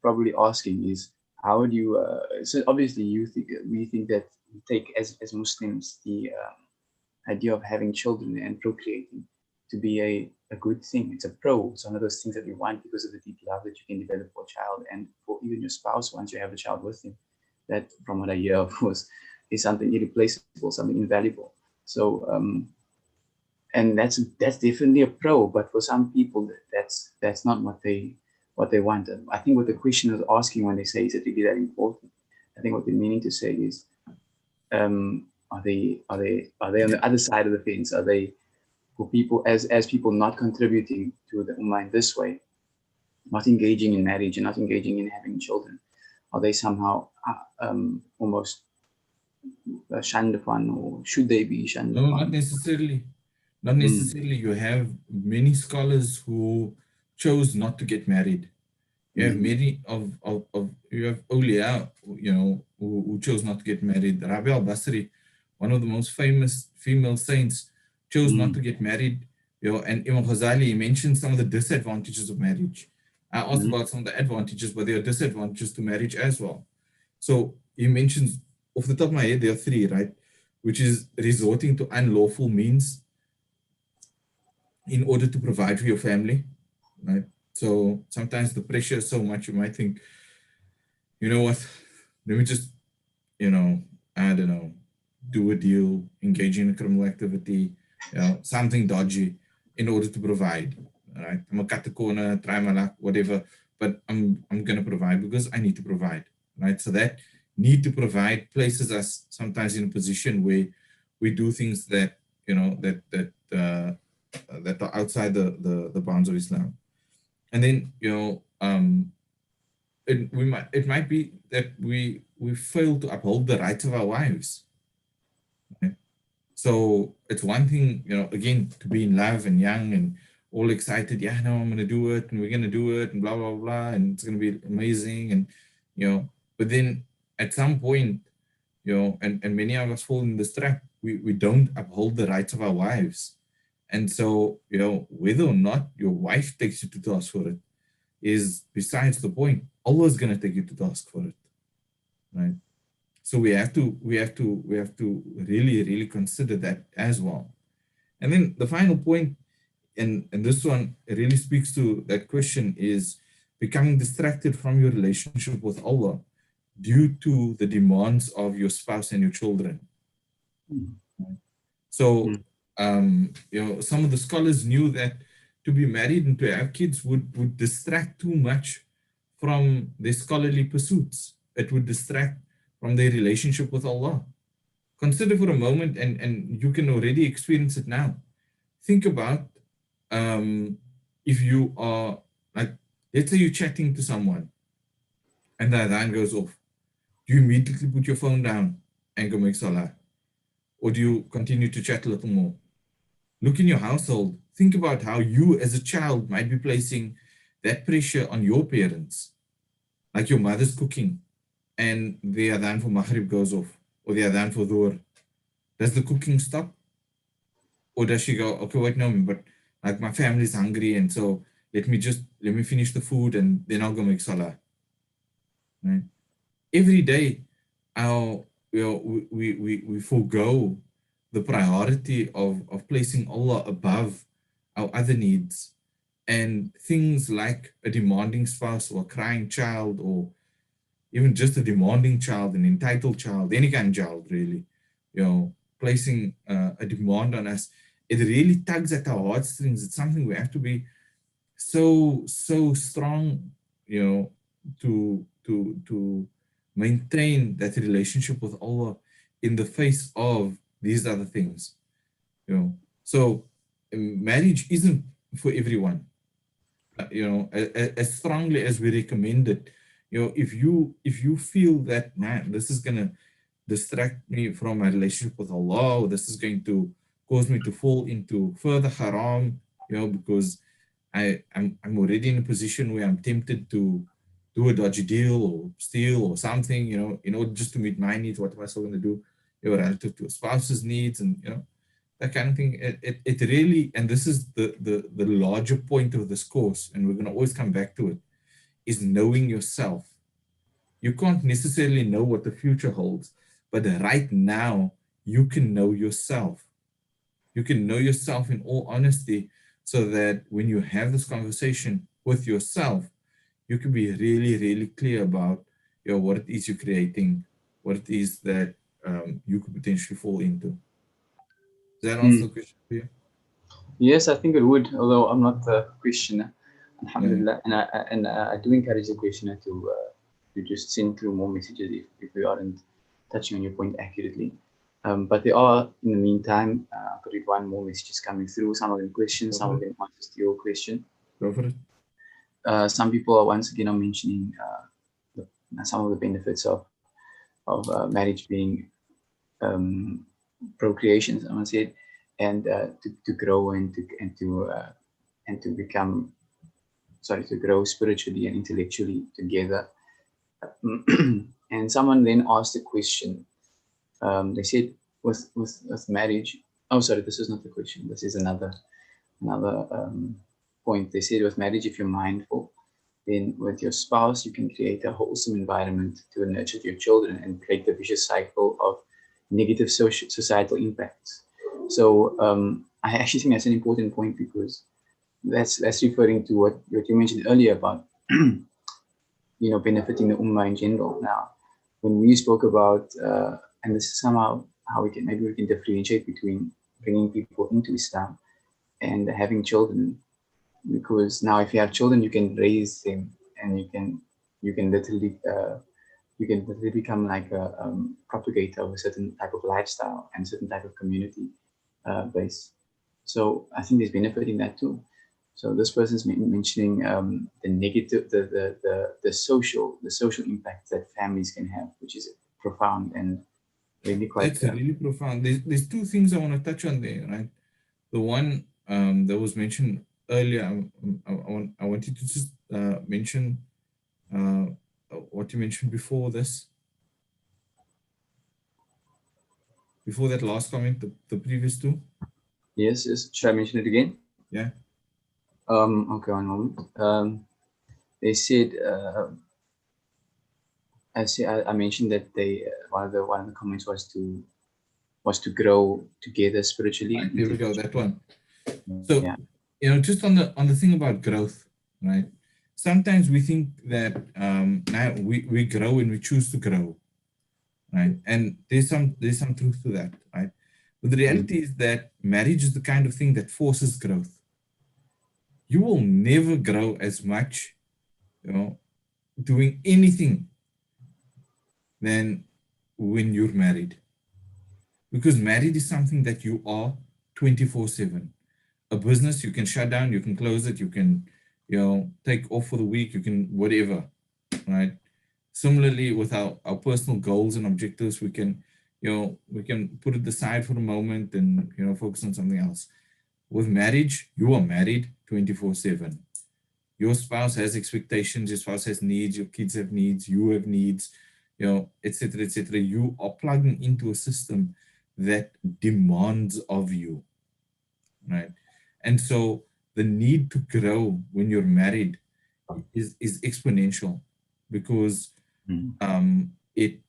probably asking is, how would you? So obviously we think that we take as Muslims the idea of having children and procreating to be a good thing. It's a pro. It's one of those things that we want because of the deep love that you can develop for a child and for even your spouse once you have a child with him. That, from what I hear, of course, is something irreplaceable, something invaluable. So and that's definitely a pro. But for some people, that's not what they want. I think what the question is asking when they say, is it really that important? I think what they're meaning to say is, are they on the other side of the fence? Are they, for people as people not contributing to the ummah in this way, not engaging in marriage and not engaging in having children? Are they somehow almost shunned upon, or should they be shunned
No, not
upon?
necessarily. Not necessarily. You have many scholars who chose not to get married. You have many you have awliya, who chose not to get married. Rabi al-Basri, one of the most famous female saints, chose not to get married. And Imam Ghazali mentioned some of the disadvantages of marriage. I asked about some of the advantages, but there are disadvantages to marriage as well. So he mentions, off the top of my head, there are three, right? Which is resorting to unlawful means in order to provide for your family, right? So sometimes the pressure is so much, you might think, you know what, let me just, I don't know, do a deal, engage in a criminal activity, something dodgy in order to provide, right? I'm gonna cut the corner, try my luck, whatever, but I'm going to provide because I need to provide, right? So that need to provide places us sometimes in a position where we do things that, that are outside the bounds of Islam. And then, it might be that we fail to uphold the rights of our wives. Right? So it's one thing, again, to be in love and young and all excited. Yeah, no, I'm going to do it and we're going to do it and blah, blah, blah. And it's going to be amazing. And, but then at some point, and many of us fall in this trap, we don't uphold the rights of our wives. And so, whether or not your wife takes you to task for it is besides the point. Allah is going to take you to task for it, right? So we have to really, really consider that as well. And then the final point, and this one really speaks to that question, is becoming distracted from your relationship with Allah due to the demands of your spouse and your children. So, some of the scholars knew that to be married and to have kids would distract too much from their scholarly pursuits. It would distract from their relationship with Allah. Consider for a moment, and you can already experience it now. Think about if you are, like, let's say you're chatting to someone and the adhan goes off. Do you immediately put your phone down and go make salah? Or do you continue to chat a little more? Look in your household. Think about how you as a child might be placing that pressure on your parents. Like your mother's cooking and the adhan for Maghrib goes off, or the adhan for Dhuhr. Does the cooking stop? Or does she go, okay, wait, no, but like my family's hungry, and so let me finish the food and then I'll go make salah. Right? Every day, we forego the priority of placing Allah above our other needs, and things like a demanding spouse or a crying child, or even just a demanding child, an entitled child, any kind of child, really, placing a demand on us, it really tugs at our heartstrings. It's something we have to be so strong, to maintain that relationship with Allah in the face of these other things. So marriage isn't for everyone. As strongly as we recommend it, if you feel that, man, this is gonna distract me from my relationship with Allah, or this is going to cause me to fall into further haram, because I'm already in a position where I'm tempted to do a dodgy deal or steal or something, in order just to meet my needs. What am I still going to do relative to a spouse's needs, and that kind of thing? It really, and this is the larger point of this course, and we're going to always come back to it, is knowing yourself. You can't necessarily know what the future holds, but right now you can know yourself. You can know yourself in all honesty, so that when you have this conversation with yourself, you can be really, really clear about what it is you're creating, what it is that you could potentially fall into. Does that answer the question for you?
Yes, I think it would, although I'm not a questioner, alhamdulillah. Yeah. And I do encourage the questioner to just send through more messages if we aren't touching on your point accurately. But there are, in the meantime, I could read one more messages coming through, some of them questions, some of them answers to your question.
Go for it.
Some people are once again mentioning some of the benefits of marriage being procreation, someone said, and to grow and to become, to grow spiritually and intellectually together. And someone then asked a question. They said, with marriage. Oh, sorry, this is not the question. This is another point. They said, with marriage, if you're mindful, then with your spouse, you can create a wholesome environment to nurture your children and break the vicious cycle of negative societal impacts. So I actually think that's an important point, because that's referring to what you mentioned earlier about benefiting the ummah in general. Now, when we spoke about and this is somehow how we can differentiate between bringing people into Islam and having children, because now if you have children, you can raise them, and you can literally become like a propagator of a certain type of lifestyle and a certain type of community base. So I think there's benefit in that too. So this person's mentioning the negative, the social impact that families can have, which is profound and really quite.
That's really profound. There's two things I want to touch on there, right? The one that was mentioned earlier, I wanted to just mention what you mentioned before this. Before that last comment, the previous two.
Yes. Should I mention it again?
Yeah.
Okay, one moment. They said, I mentioned that one of the comments was to grow together spiritually.
Right, here we go, that one. So yeah. Just on the thing about growth, right? Sometimes we think that now we grow and we choose to grow, right? And there's some truth to that, right? But the reality is that marriage is the kind of thing that forces growth. You will never grow as much, doing anything than when you're married. Because married is something that you are 24/7. A business, you can shut down, you can close it, you can, take off for the week, you can whatever, right? Similarly, with our personal goals and objectives, we can put it aside for a moment and, focus on something else. With marriage, you are married 24/7. Your spouse has expectations, your spouse has needs, your kids have needs, you have needs, etc., etc. You are plugging into a system that demands of you, right? And so the need to grow when you're married is exponential, because it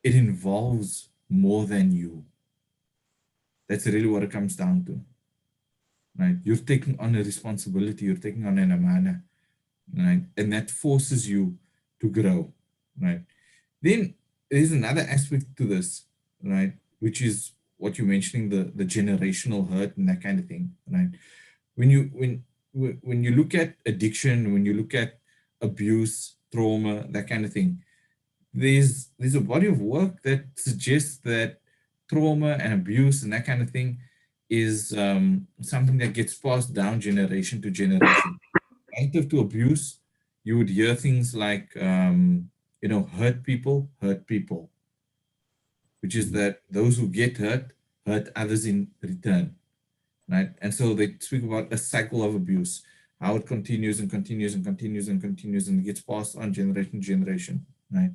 involves more than you. That's really what it comes down to, right? You're taking on a responsibility, you're taking on an amana, right? And that forces you to grow, right? Then there's another aspect to this, right? Which is what you're mentioning, the generational hurt and that kind of thing, right? When you look at addiction, when you look at abuse, trauma, that kind of thing, there's a body of work that suggests that trauma and abuse and that kind of thing is something that gets passed down generation to generation. Relative to abuse, you would hear things like, hurt people, which is that those who get hurt others in return, right? And so they speak about a cycle of abuse, how it continues and continues and continues and continues, and it gets passed on generation to generation, right?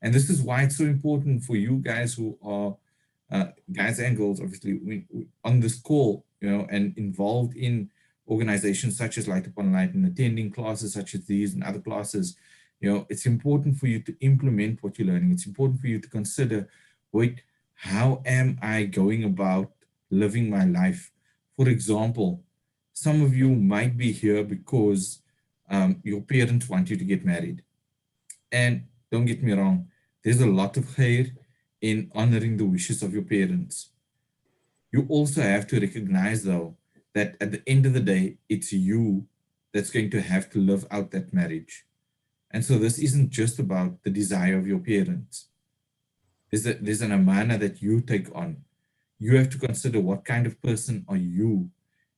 And this is why it's so important for you guys who are guys and girls, obviously, we on this call, and involved in organizations such as Light Upon Light and attending classes such as these and other classes. It's important for you to implement what you're learning. It's important for you to consider, wait, how am I going about living my life? For example, some of you might be here because your parents want you to get married. And don't get me wrong, there's a lot of khair in honoring the wishes of your parents. You also have to recognize, though, that at the end of the day, it's you that's going to have to live out that marriage. And so this isn't just about the desire of your parents. There's an amana that you take on. You have to consider, what kind of person are you,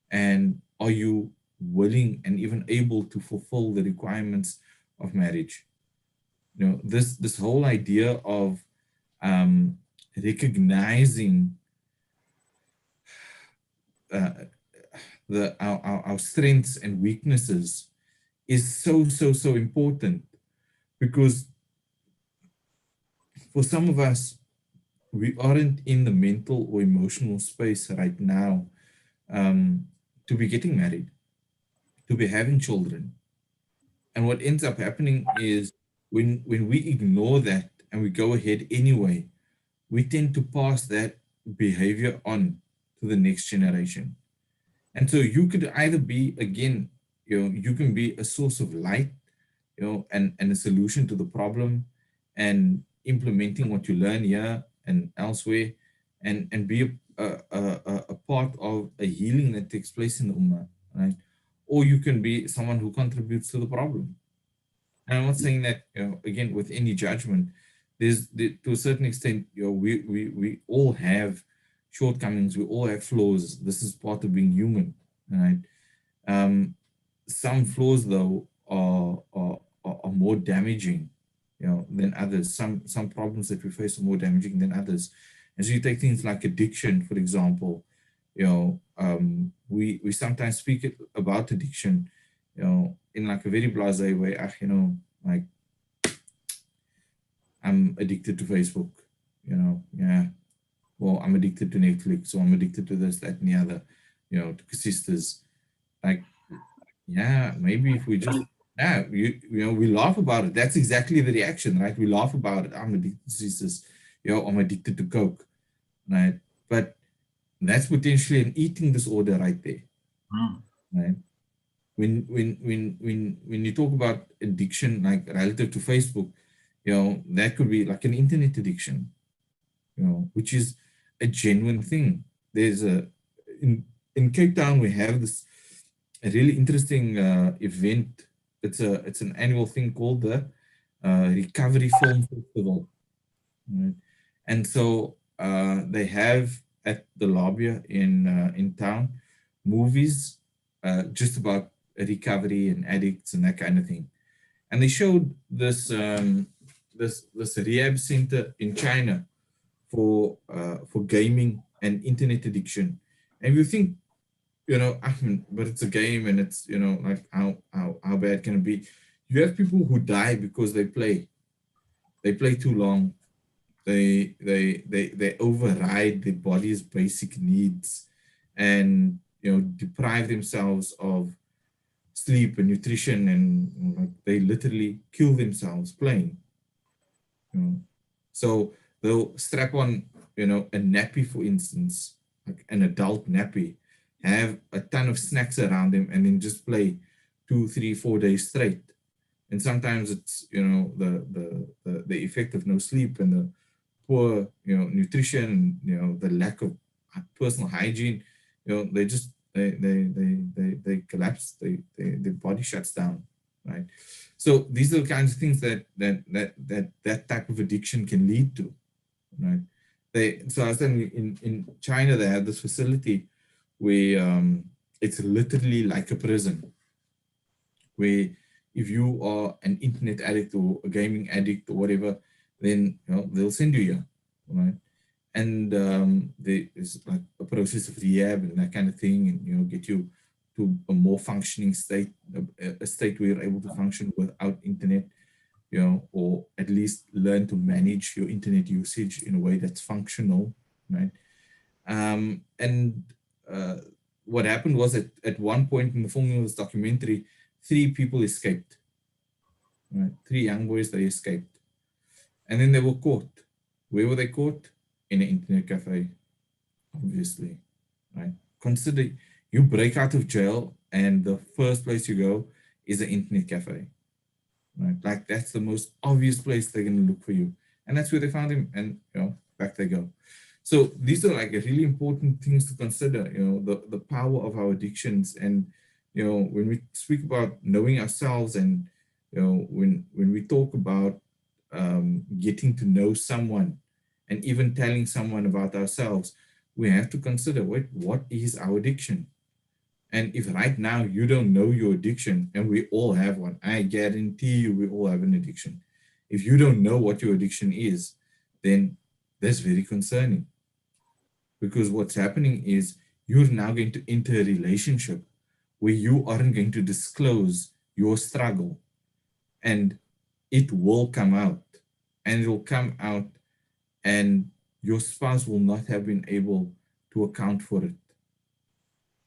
and are you willing and even able to fulfill the requirements of marriage? this whole idea of recognizing our strengths and weaknesses is so important, because for some of us, we aren't in the mental or emotional space right now to be getting married, to be having children. And what ends up happening is when we ignore that and we go ahead anyway, we tend to pass that behavior on to the next generation. And so you could either be, again, you can be a source of light, and a solution to the problem, and implementing what you learn here and elsewhere, and be a part of a healing that takes place in the Ummah, right? Or you can be someone who contributes to the problem. And I'm not saying that, again, with any judgment, to a certain extent, we all have shortcomings, we all have flaws. This is part of being human, right? Some flaws, though, are more damaging, than others. Some problems that we face are more damaging than others. And so you take things like addiction, for example. We sometimes speak about addiction, in like a very blasé way. Like, I'm addicted to Facebook, yeah. Well, I'm addicted to Netflix, or I'm addicted to this, that, and the other, to sisters. Like, yeah, maybe if we just, we laugh about it. That's exactly the reaction, right? We laugh about it. I'm addicted to sisters, I'm addicted to Coke, right? But that's potentially an eating disorder right there, right? When you talk about addiction, like relative to Facebook, that could be like an internet addiction, which is a genuine thing. There's in Cape Town, we have this a really interesting event. It's an annual thing called the Recovery Film Festival, right? And so they have at the lobby in town movies just about recovery and addicts and that kind of thing. And they showed this this rehab center in China for gaming and internet addiction. And you think, but it's a game, and it's, like how bad can it be? You have people who die because they play too long. They override their body's basic needs, and deprive themselves of sleep and nutrition, and they literally kill themselves playing. So they'll strap on a nappy, for instance, like an adult nappy, have a ton of snacks around them, and then just play 2, 3, 4 days straight. And sometimes it's the effect of no sleep, and the poor nutrition, the lack of personal hygiene. They just they collapse. Their body shuts down, right? So these are the kinds of things that type of addiction can lead to, right? So I was saying, in China, they have this facility where it's literally like a prison, where if you are an internet addict or a gaming addict or whatever, then they'll send you here, right? And there is like a process of rehab and that kind of thing, and get you to a more functioning state, a state where you're able to function without internet, or at least learn to manage your internet usage in a way that's functional, right? And what happened was that at one point in the filming of this documentary, 3 people escaped, right? 3 young boys, they escaped. And then they were caught. Where were they caught? In an internet cafe, obviously, right? Consider you break out of jail and the first place you go is an internet cafe, right? Like, that's the most obvious place they're going to look for you. And that's where they found him, and back they go. So these are like really important things to consider, the power of our addictions. And when we speak about knowing ourselves, and when we talk about getting to know someone, and even telling someone about ourselves, we have to consider, what is our addiction? And if right now you don't know your addiction, and we all have one, I guarantee you we all have an addiction. If you don't know what your addiction is, then that's very concerning. Because what's happening is you're now going to enter a relationship where you aren't going to disclose your struggle, and it will come out, and it will come out, and your spouse will not have been able to account for it.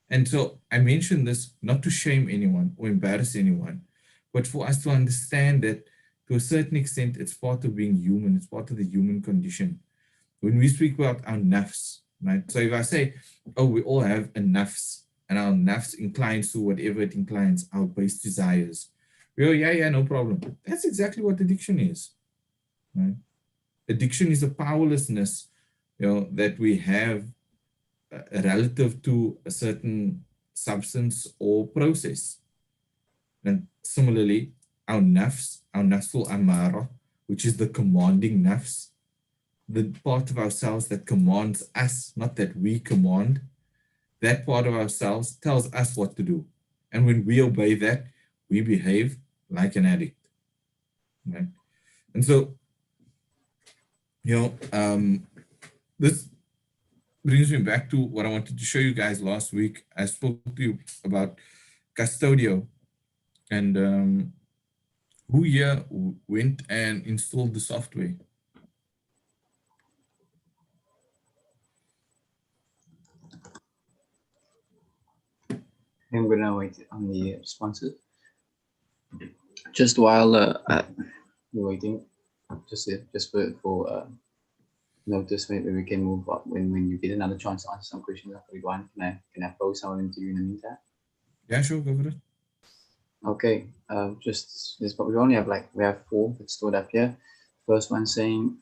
And so I mention this not to shame anyone or embarrass anyone, but for us to understand that to a certain extent, it's part of being human. It's part of the human condition. When we speak about our nafs, right? So if I say, oh, we all have a nafs, and our nafs inclines to whatever it inclines, our base desires. We go, yeah, no problem. That's exactly what addiction is, right? Addiction is a powerlessness, that we have relative to a certain substance or process. And similarly, our nafsul amara, which is the commanding nafs, the part of ourselves that commands us, not that we command, that part of ourselves tells us what to do. And when we obey that, we behave like an addict. Right? And so, this brings me back to what I wanted to show you guys last week. I spoke to you about Custodio, and who here went and installed the software?
I'm gonna wait on the responses. Just while you're waiting, just for notice, maybe we can move up when you get another chance to answer some questions after Ridwan. Can I pose some of them to you in the meantime?
Yeah, sure, go for it.
Okay, just this, but we only have we have 4 that stood up here. First one saying,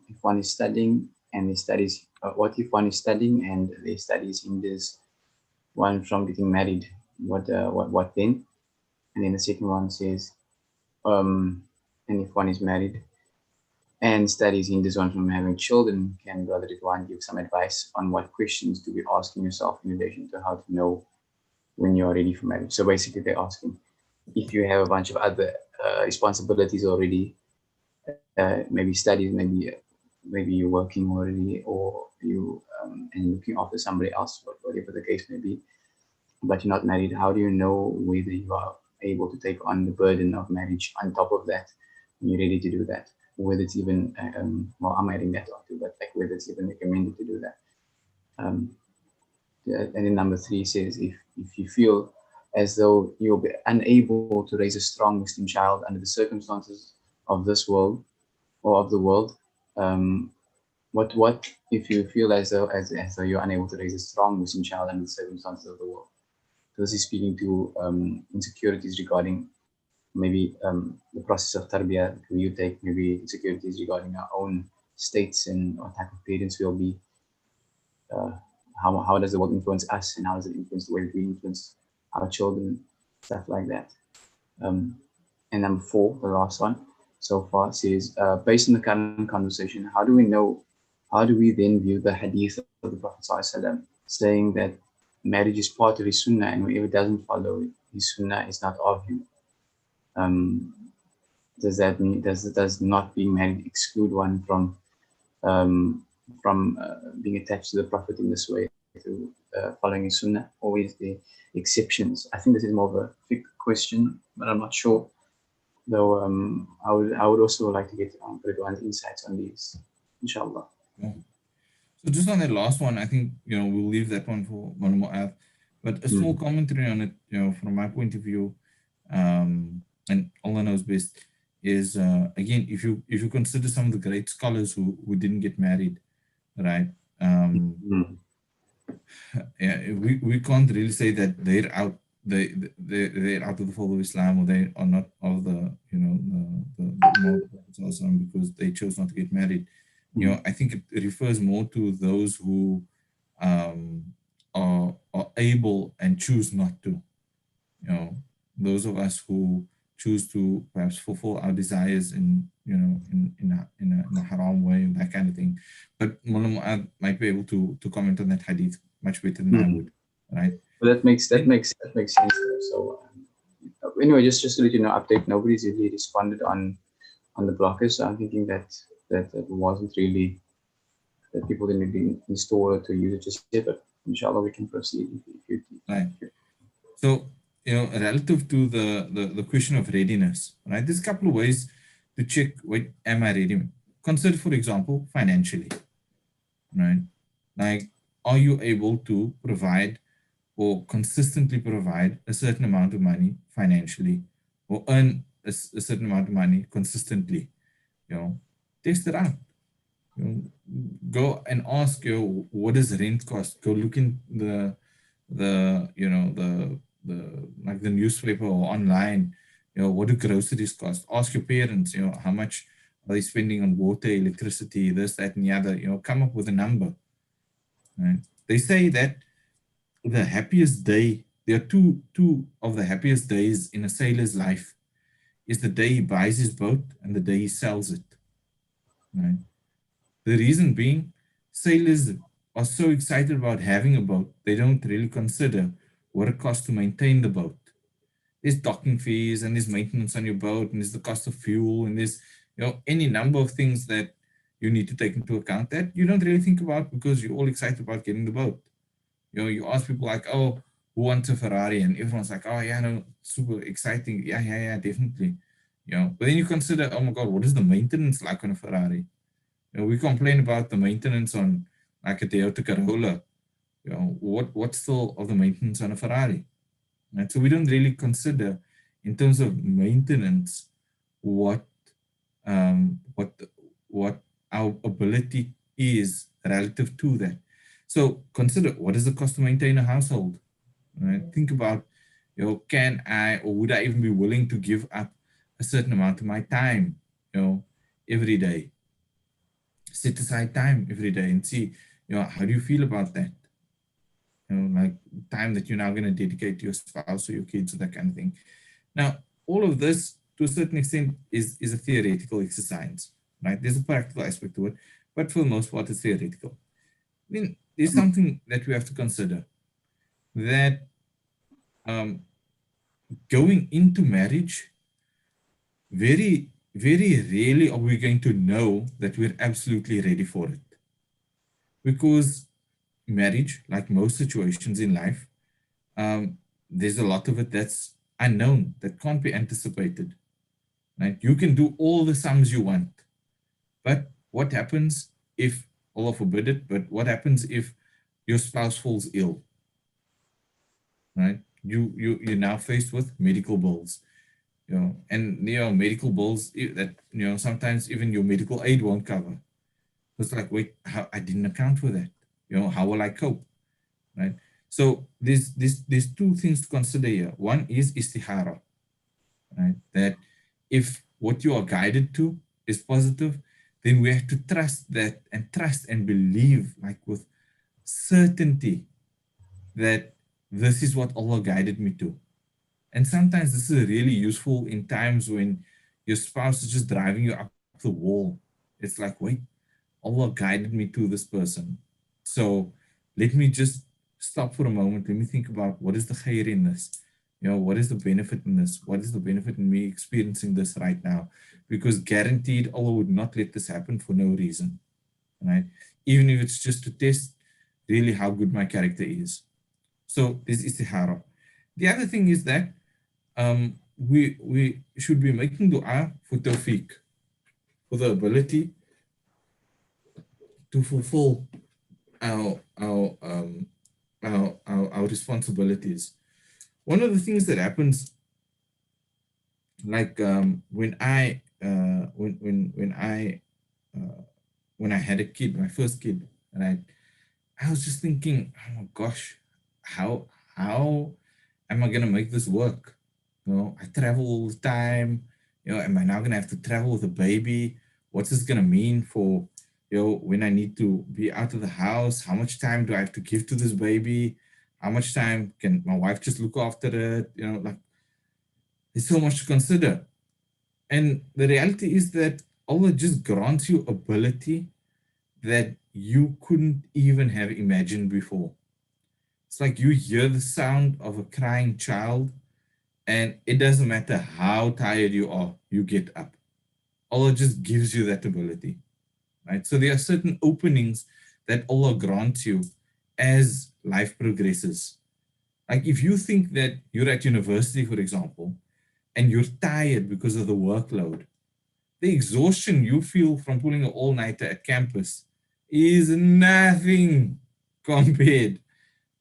if one is studying and he studies, what if one is studying and they studies hinders one from getting married? What then? And then the second one says, and if one is married and studies hinders one from having children, can Brother Ridwan give some advice on what questions to be asking yourself in relation to how to know when you're ready for marriage? So basically they're asking, if you have a bunch of other responsibilities already, maybe studies, maybe you're working already, or you and looking after somebody else, whatever the case may be, but you're not married, how do you know whether you are able to take on the burden of marriage on top of that when you're ready to do that? Whether it's even, well, I'm adding that on too, but whether it's even recommended to do that. And then number 3 says, if you feel as though you'll be unable to raise a strong Muslim child under the circumstances of this world or of the world, what if you feel as though you're unable to raise a strong Muslim child under the circumstances of the world? So this is speaking to insecurities regarding maybe the process of tarbiyah you take, maybe insecurities regarding our own states and what type of parents we'll be. How does the world influence us, and how does it influence the way we influence our children, stuff like that. And number 4, the last one so far, says, based on the current conversation, how do we then view the hadith of the Prophet ﷺ saying that marriage is part of his sunnah, and whoever doesn't follow his sunnah is not of him? Does that mean, does not being married exclude one from being attached to the Prophet in this way, to following his sunnah? Always the exceptions. I think this is more of a big question, but I'm not sure. Though I would also like to get Ridwan's insights on these, inshallah.
Yeah. So just on that last one, I think we'll leave that one for one more. But a small commentary on it, from my point of view, and Allah knows best, is again, if you consider some of the great scholars who didn't get married, right? Yeah, we can't really say that they're out. They're out of the fold of Islam, or they are not of the because they chose not to get married. I think it refers more to those who are able and choose not to. Those of us who choose to perhaps fulfill our desires in a haram way, that kind of thing. But Mullah Mu'adh might be able to comment on that hadith much better than I would, right?
Well, that makes sense. So anyway, just to let you know, update. Nobody's really responded on on the blockers. So I'm thinking that it wasn't really that people didn't really install it to use it just yet, but inshallah we can proceed if you
Right. So, relative to the question of readiness, right? There's a couple of ways to check, wait, am I ready? Consider, for example, financially, right? Like, are you able to provide or consistently provide a certain amount of money financially, or earn a certain amount of money consistently? Test it out. Go and ask, what does rent cost? Go look in the like the newspaper or online. What do groceries cost? Ask your parents. How much are they spending on water, electricity, this, that, and the other? Come up with a number. Right? They say that the happiest day, there are two of the happiest days in a sailor's life, is the day he buys his boat and the day he sells it. Right? The reason being, sailors are so excited about having a boat, they don't really consider what it costs to maintain the boat. There's docking fees and there's maintenance on your boat and there's the cost of fuel and there's any number of things that you need to take into account that you don't really think about because you're all excited about getting the boat. You ask people like, oh, who wants a Ferrari? And everyone's like, oh yeah, no, super exciting. Yeah, definitely. But then you consider, oh my God, what is the maintenance like on a Ferrari? We complain about the maintenance on like a Toyota Corolla. What's still of the maintenance on a Ferrari? Right? So we don't really consider in terms of maintenance what our ability is relative to that. So consider, what is the cost to maintain a household? Right? Think about, can I or would I even be willing to give up a certain amount of my time, every day? Set aside time every day and see, how do you feel about that? Like time that you're now going to dedicate to your spouse or your kids or that kind of thing. Now, all of this, to a certain extent, is a theoretical exercise, right? There's a practical aspect to it, but for the most part, it's theoretical. Then there's something that we have to consider, that going into marriage, very, very rarely are we going to know that we're absolutely ready for it. Because marriage, like most situations in life, there's a lot of it that's unknown, that can't be anticipated. Right? You can do all the sums you want, but what happens if, Allah forbid it, but what happens if your spouse falls ill? Right? You're now faced with medical bills, and medical bills that sometimes even your medical aid won't cover. It's like, wait, I didn't account for that. How will I cope? Right? So there's two things to consider here. One is istihara, right? That if what you are guided to is positive, then we have to trust that and trust and believe, like with certainty, that this is what Allah guided me to. And sometimes this is really useful in times when your spouse is just driving you up the wall. It's like, wait, Allah guided me to this person. So let me just stop for a moment. Let me think about, what is the khair in this? What is the benefit in this? What is the benefit in me experiencing this right now? Because guaranteed Allah would not let this happen for no reason, right? Even if it's just to test really how good my character is. So this is istihara. The other thing is that we should be making dua for tawfiq, for the ability to fulfill our responsibilities. One of the things that happens, like when I had a kid, my first kid, and I was just thinking, oh my gosh, how am I gonna make this work? I travel all the time. Am I now gonna have to travel with a baby? What's this gonna mean for when I need to be out of the house? How much time do I have to give to this baby? How much time can my wife just look after it? Like, there's so much to consider. And the reality is that Allah just grants you ability that you couldn't even have imagined before. It's like you hear the sound of a crying child, and it doesn't matter how tired you are, you get up. Allah just gives you that ability, right? So there are certain openings that Allah grants you as life progresses. Like if you think that you're at university, for example, and you're tired because of the workload, the exhaustion you feel from pulling an all-nighter at campus is nothing compared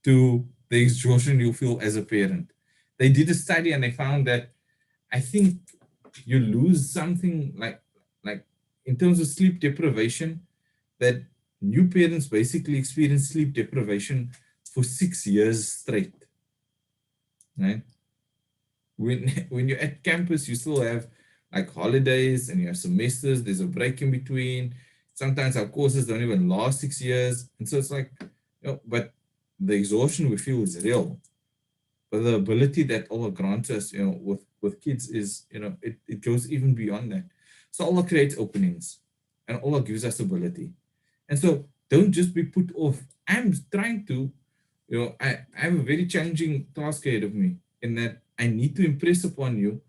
to the exhaustion you feel as a parent. They did a study and they found that I think you lose something like in terms of sleep deprivation, that new parents basically experience sleep deprivation for 6 years straight. Right? When you're at campus, you still have like holidays and you have semesters, there's a break in between. Sometimes our courses don't even last 6 years. And so it's like, but the exhaustion we feel is real. But the ability that Allah grants us, with kids is, it goes even beyond that. So Allah creates openings and Allah gives us ability. And so don't just be put off. I'm trying to, I have a very challenging task ahead of me in that I need to impress upon you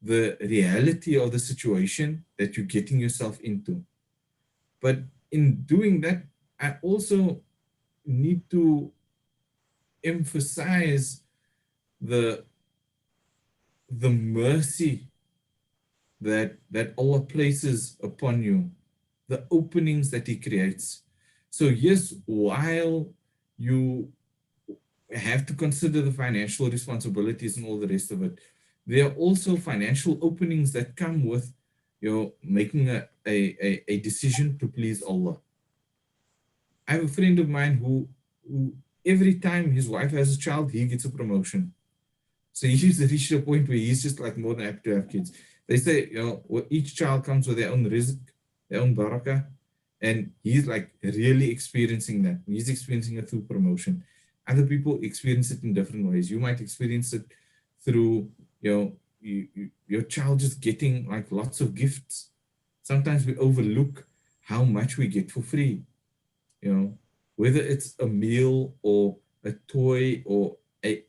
the reality of the situation that you're getting yourself into. But in doing that, I also need to emphasize the mercy that Allah places upon you, the openings that He creates. So yes, while you have to consider the financial responsibilities and all the rest of it, there are also financial openings that come with making a decision to please Allah. I have a friend of mine who every time his wife has a child, he gets a promotion. So he's reached a point where he's just like more than happy to have kids. They say, each child comes with their own rizq, their own barakah, and he's like really experiencing that. He's experiencing it through promotion. Other people experience it in different ways. You might experience it through, your child just getting like lots of gifts. Sometimes we overlook how much we get for free. Whether it's a meal or a toy or a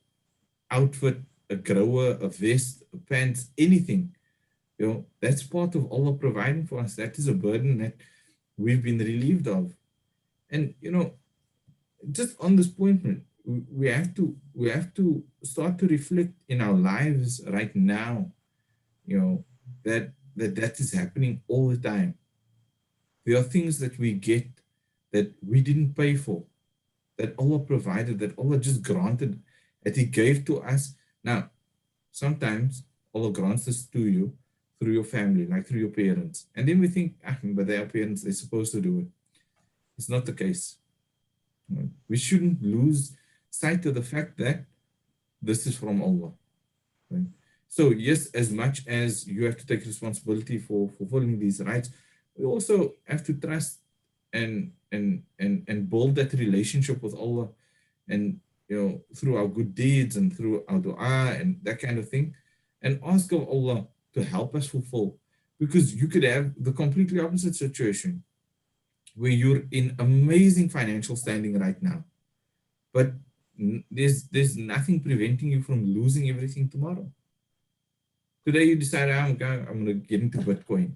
outfit, a grower, a vest, a pants, anything. That's part of Allah providing for us. That is a burden that we've been relieved of. And just on this point, we have to start to reflect in our lives right now, that is happening all the time. There are things that we get that we didn't pay for, that Allah provided, that Allah just granted, that He gave to us. Now, sometimes Allah grants this to you through your family, like through your parents. And then we think, but they are parents, they're supposed to do it. It's not the case. We shouldn't lose sight of the fact that this is from Allah. Right? So yes, as much as you have to take responsibility for fulfilling these rights, we also have to trust and build that relationship with Allah, and through our good deeds and through our dua and that kind of thing, and ask of Allah to help us fulfill. Because you could have the completely opposite situation where you're in amazing financial standing right now, but there's nothing preventing you from losing everything tomorrow. Today you decide, I'm going to get into Bitcoin,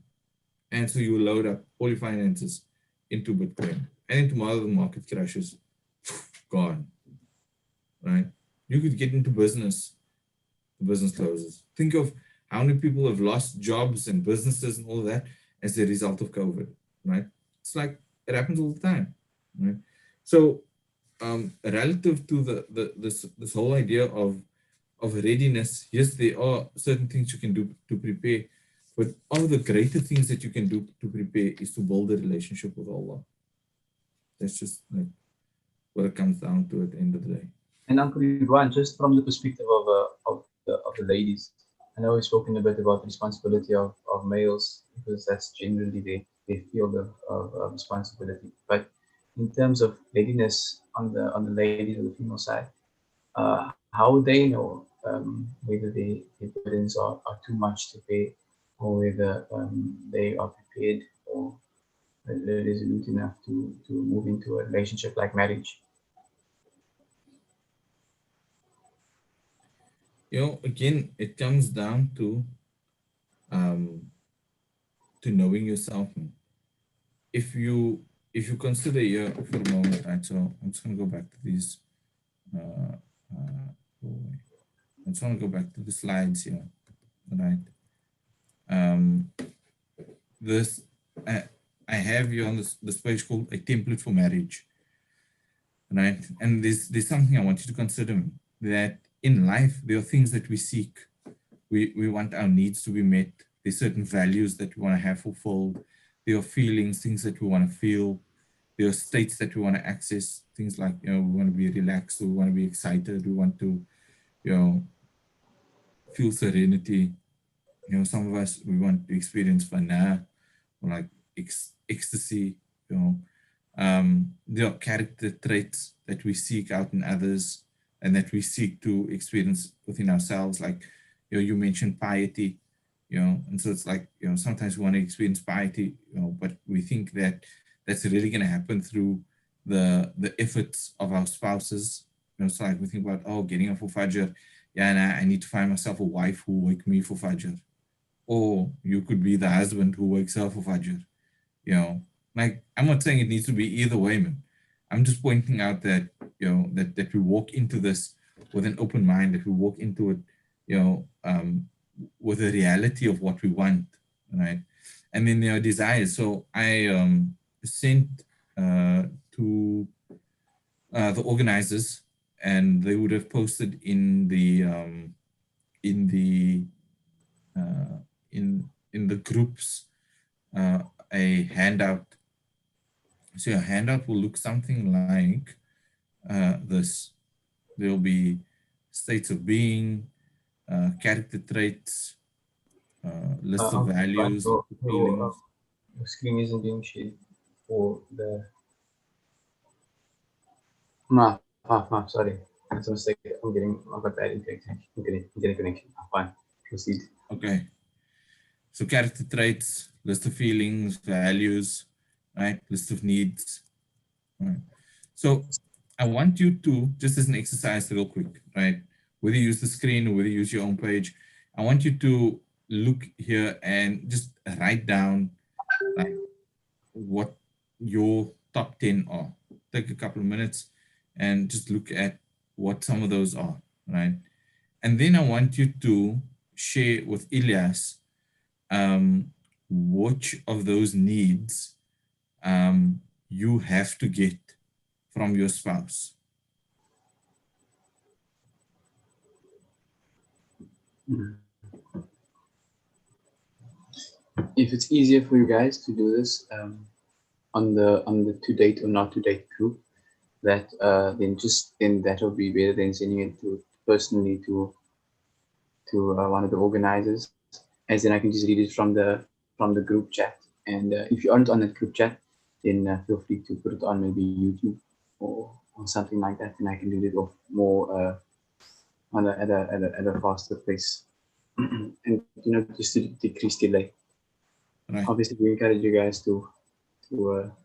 and so you load up all your finances into Bitcoin, and then tomorrow the market crashes, gone. Right? You could get into business, the business closes. Think of how many people have lost jobs and businesses and all that as a result of COVID, right? It's like it happens all the time, right? So, relative to this whole idea of readiness, yes, there are certain things you can do to prepare, but all the greater things that you can do to prepare is to build a relationship with Allah. That's just like what it comes down to at the end of the day.
And Uncle Ridwan, just from the perspective of the ladies, I know we've spoken a bit about the responsibility of males, because that's generally their field of responsibility. But in terms of readiness on the ladies or the female side, how would they know whether the burdens are too much to pay, or whether they are prepared or resolute enough to move into a relationship like marriage?
Again, it comes down to to knowing yourself. If you consider here for a moment, right? So I'm just gonna go back to these. I just want to go back to the slides here, right? This I have here on this page called a template for marriage, right? And there's something I want you to consider, that in life there are things that we seek. We want our needs to be met. There's certain values that we want to have fulfilled. There are feelings, things that we want to feel. There are states that we want to access. Things like, we want to be relaxed, we want to be excited, we want to, feel serenity. Some of us, we want to experience fana, or like ecstasy. There are character traits that we seek out in others and that we seek to experience within ourselves. Like, you mentioned piety, and so it's like, sometimes we want to experience piety, but we think that that's really going to happen through the efforts of our spouses. So like we think about, getting up for Fajr. Yeah, and I need to find myself a wife who will wake me for Fajr. Or you could be the husband who wakes up for Fajr. Like, I'm not saying it needs to be either way, man. I'm just pointing out that, that we walk into this with an open mind, that we walk into it, with a reality of what we want, right? And then there are desires. So I sent to the organizers, and they would have posted in the groups a handout. So your handout will look something like this. There will be states of being, character traits, list of values, feelings.
The screen isn't being shared for the. Sorry. That's a mistake. I've got bad connection. I'm getting connection. Fine. Proceed.
Okay. So character traits, list of feelings, values, right? List of needs. Right. So I want you to, just as an exercise real quick, right? Whether you use the screen or whether you use your own page, I want you to look here and just write down like what your top 10 are. Take a couple of minutes and just look at what some of those are, right? And then I want you to share with Ilyas which of those needs you have to get from your spouse.
If it's easier for you guys to do this on the to date or not to date group, that then that will be better than sending it to personally to one of the organizers, as then I can just read it from the group chat. And if you aren't on that group chat, then feel free to put it on maybe YouTube or something like that, and I can read it off more at a faster pace, and just to decrease delay.
Right.
Obviously, we encourage you guys to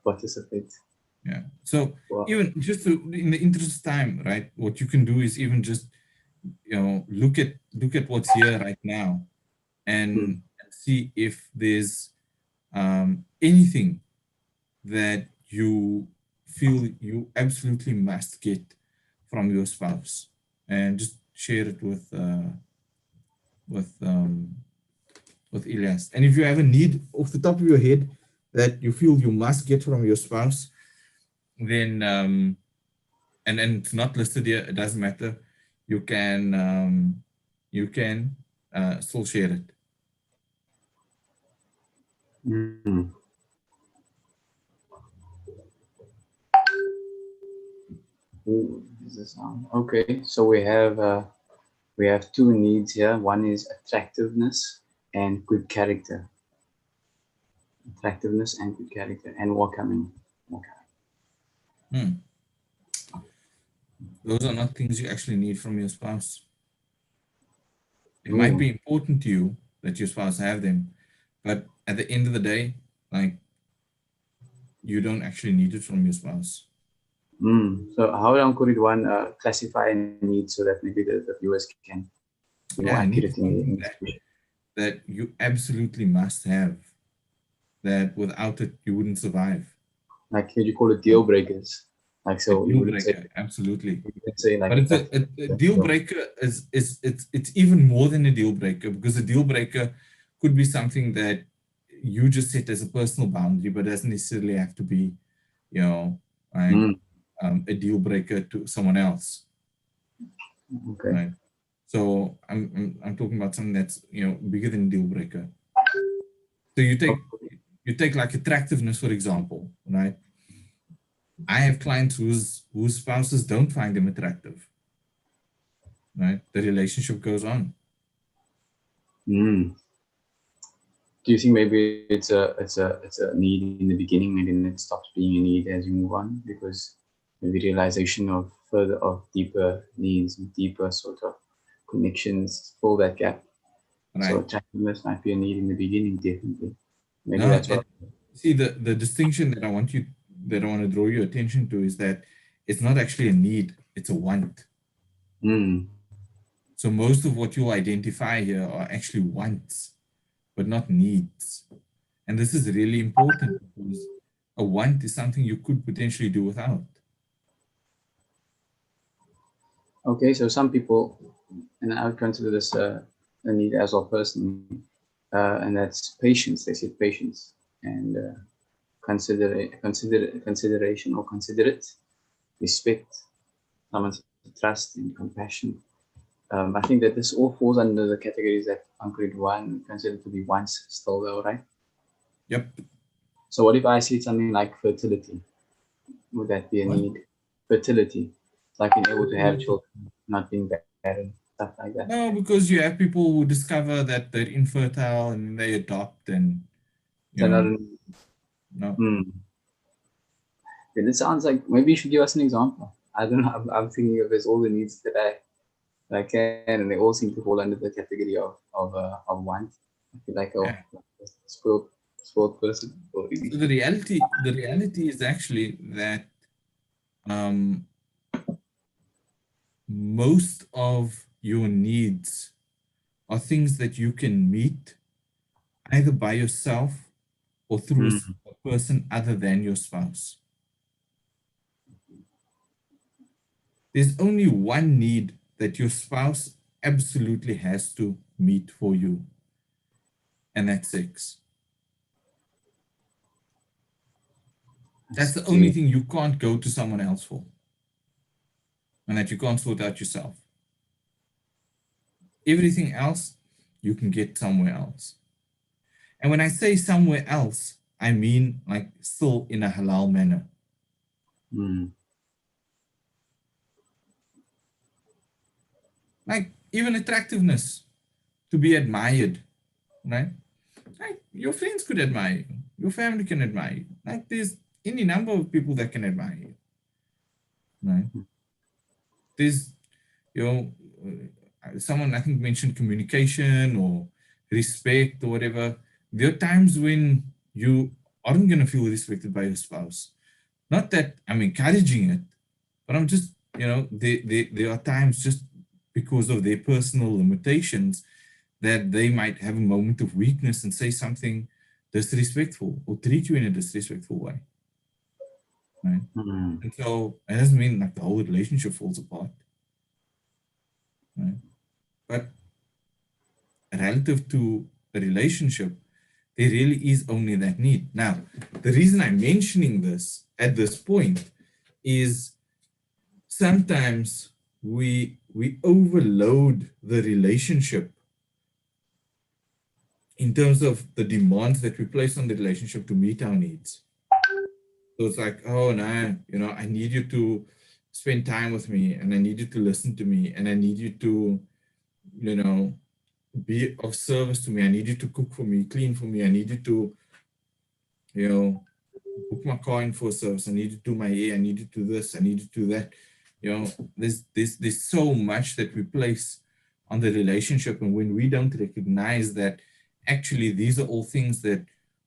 participate.
Yeah. So even just in the interest of time, right? What you can do is even just look at what's here right now, and see if there's anything that you feel you absolutely must get from your spouse, and just share it with Ilyas. And if you have a need off the top of your head that you feel you must get from your spouse, then and it's not listed here, it doesn't matter. You can still share it.
Okay, so we have two needs here. One is attractiveness and good character. Attractiveness and good character, and welcoming.
Those are not things you actually need from your spouse. It might be important to you that your spouse have them, but at the end of the day, like, you don't actually need it from your spouse.
So how could one classify needs so that maybe the viewers can
that you absolutely must have, that without it you wouldn't survive.
Like you call it deal breakers. Like
A
so you
deal
would say,
breaker, absolutely.
you can say like
But it's
that's
a deal breaker it's even more than a deal breaker, because a deal breaker could be something that you just set as a personal boundary, but doesn't necessarily have to be, you know, like
Mm,
a deal breaker to someone else,
okay.
right? So I'm talking about something that's, you know, bigger than a deal breaker. So you take like attractiveness, for example, right? I have clients whose spouses don't find them attractive, right? The relationship goes on.
Mm. Do you think maybe it's a need in the beginning and then it stops being a need as you move on, because maybe realization of deeper needs and deeper sort of connections fill that gap. So
Right.
attractiveness might be a need in the beginning, definitely. Maybe
No,
that's what.
see the distinction that I want to draw your attention to is that it's not actually a need, it's a want.
Mm.
So most of what you identify here are actually wants, but not needs. And this is really important because a want is something you could potentially do without.
Okay, so some people, and I would consider this a need as well personally, and that's patience. They said patience and consideration or considerate, respect, someone's trust and compassion. I think that this all falls under the categories that Anchored One considered to be wants still though, right?
Yep.
So what if I said something like fertility? Would that be a
What?
need? Fertility, like being able to have children, not being barren, stuff like that.
No, because you have people who discover that they're infertile and they adopt and, you
So not
know,
an,
no.
Yeah, this sounds like maybe you should give us an example. I don't know. I'm thinking of as all the needs that I can, and they all seem to fall under the category of want. I feel like a
Yeah.
spoiled spoiled person already.
So the reality is actually that um, most of your needs are things that you can meet either by yourself or through
Mm.
a person other than your spouse. There's only one need that your spouse absolutely has to meet for you, and that's sex.
I
That's the only
see.
thing you can't go to someone else for, and that you can't sort out yourself. Everything else you can get somewhere else. And when I say somewhere else, I mean like still in a halal manner.
Mm.
Like even attractiveness, to be admired, right? Like your friends could admire you, your family can admire you. Like there's any number of people that can admire you, right? There's, you know, someone I think mentioned communication or respect or whatever. There are times when you aren't going to feel respected by your spouse. Not that I'm encouraging it, but I'm just, you know, there are times just because of their personal limitations that they might have a moment of weakness and say something disrespectful or treat you in a disrespectful way, right?
Mm.
And so it doesn't mean like the whole relationship falls apart, right? But relative to a relationship, there really is only that need. Now, the reason I'm mentioning this at this point is sometimes we overload the relationship in terms of the demands that we place on the relationship to meet our needs. So it's like, oh no, you know, I need you to spend time with me, and I need you to listen to me, and I need you to, you know, be of service to me. I need you to cook for me, clean for me. I need you to, you know, book my car in for service. I need you to do my hair. I need you to do this. I need you to do that. You know, there's so much that we place on the relationship, and when we don't recognize that actually these are all things that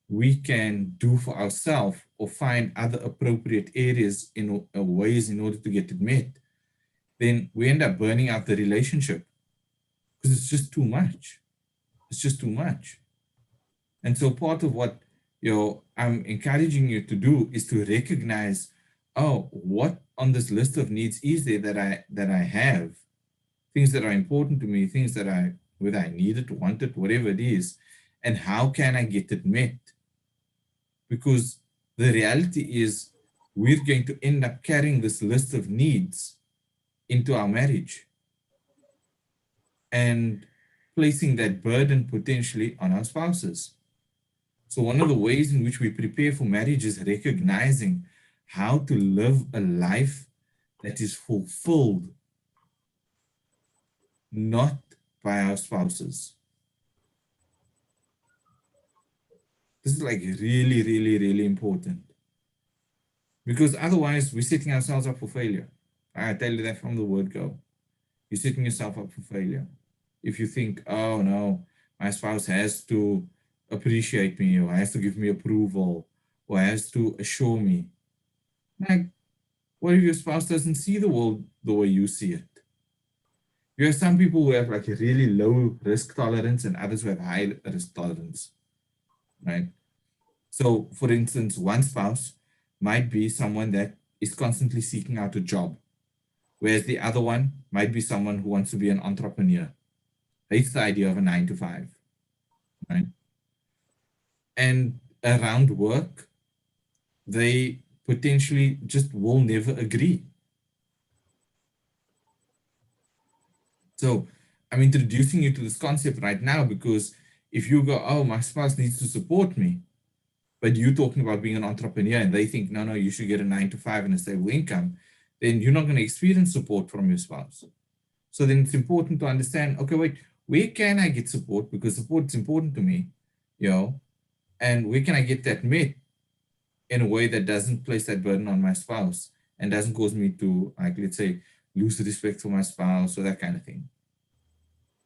we can do for ourselves or find other appropriate areas in ways in order to get it met, then we end up burning out the relationship because it's just too much. It's just too much. And so part of what I'm encouraging you to do is to recognize, oh, what on this list of needs is there that I have, things that are important to me, things that whether I need it, want it, whatever it is, and how can I get it met? Because the reality is we're going to end up carrying this list of needs into our marriage and placing that burden potentially on our spouses. So one of the ways in which we prepare for marriage is recognizing how to live a life that is fulfilled, not by our spouses. This is like really, really, really important. Because otherwise we're setting ourselves up for failure. I tell you that from the word go. You're setting yourself up for failure. If you think, oh no, my spouse has to appreciate me, or has to give me approval, or has to assure me. Like, what if your spouse doesn't see the world the way you see it? You have some people who have like a really low risk tolerance and others who have high risk tolerance, right? So for instance, one spouse might be someone that is constantly seeking out a job, whereas the other one might be someone who wants to be an entrepreneur. Hates the idea of a 9 to 5, right? And around work, they potentially just will never agree. So I'm introducing you to this concept right now because if you go, oh, my spouse needs to support me, but you're talking about being an entrepreneur and they think, no, you should get a 9 to 5 and a stable income, then you're not going to experience support from your spouse. So then it's important to understand, okay, wait, where can I get support? Because support is important to me, and where can I get that met in a way that doesn't place that burden on my spouse and doesn't cause me to, like, let's say, lose respect for my spouse or that kind of thing,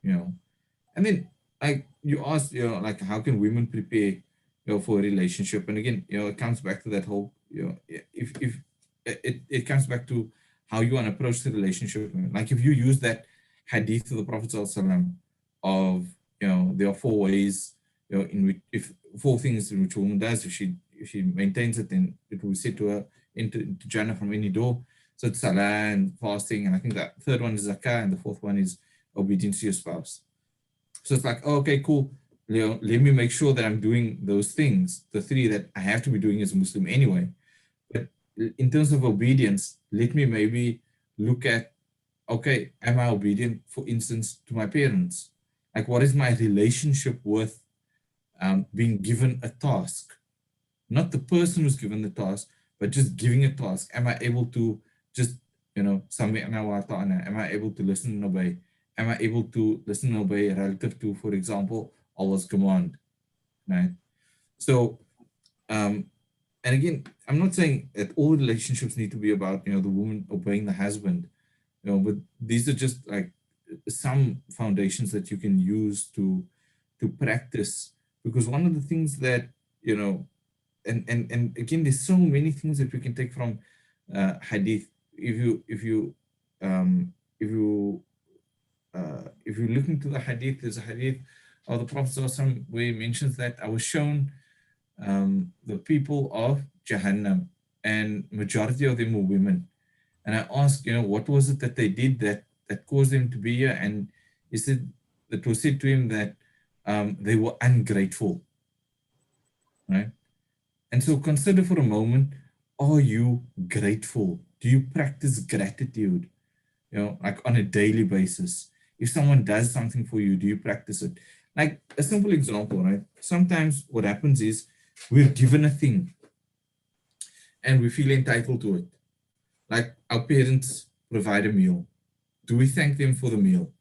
And then, like, you ask, like, how can women prepare, for a relationship? And again, it comes back to that whole, if it comes back to how you want to approach the relationship. Like, if you use that hadith of the Prophet ﷺ of, there are 4 ways, in which, if 4 things in which a woman does, if she maintains it, then it will be said to her into Jannah from any door. So it's salah and fasting, and I think that 3rd one is zakah, and the 4th one is obedience to your spouse. So it's like, oh, okay, cool. Let me make sure that I'm doing those things, the 3 that I have to be doing as a Muslim anyway. But in terms of obedience, let me maybe look at, okay, am I obedient, for instance, to my parents? Like, what is my relationship with being given a task? Not the person who's given the task, but just giving a task. Am I able to just, sami'na wa ata'na? Am I able to listen and obey? Am I able to listen and obey relative to, for example, Allah's command, right? So, and again, I'm not saying that all relationships need to be about, the woman obeying the husband, but these are just like some foundations that you can use to practice. Because one of the things that, and again, there's so many things that we can take from hadith. If you look into the hadith, there's a hadith of the Prophet ﷺ where he mentions that I was shown the people of Jahannam, and majority of them were women. And I asked, what was it that they did that caused them to be here? And he said, it was said to him that they were ungrateful, right? And so consider for a moment, are you grateful? Do you practice gratitude, like on a daily basis? If someone does something for you, do you practice it? Like a simple example, right? Sometimes what happens is we're given a thing and we feel entitled to it. Like our parents provide a meal. Do we thank them for the meal?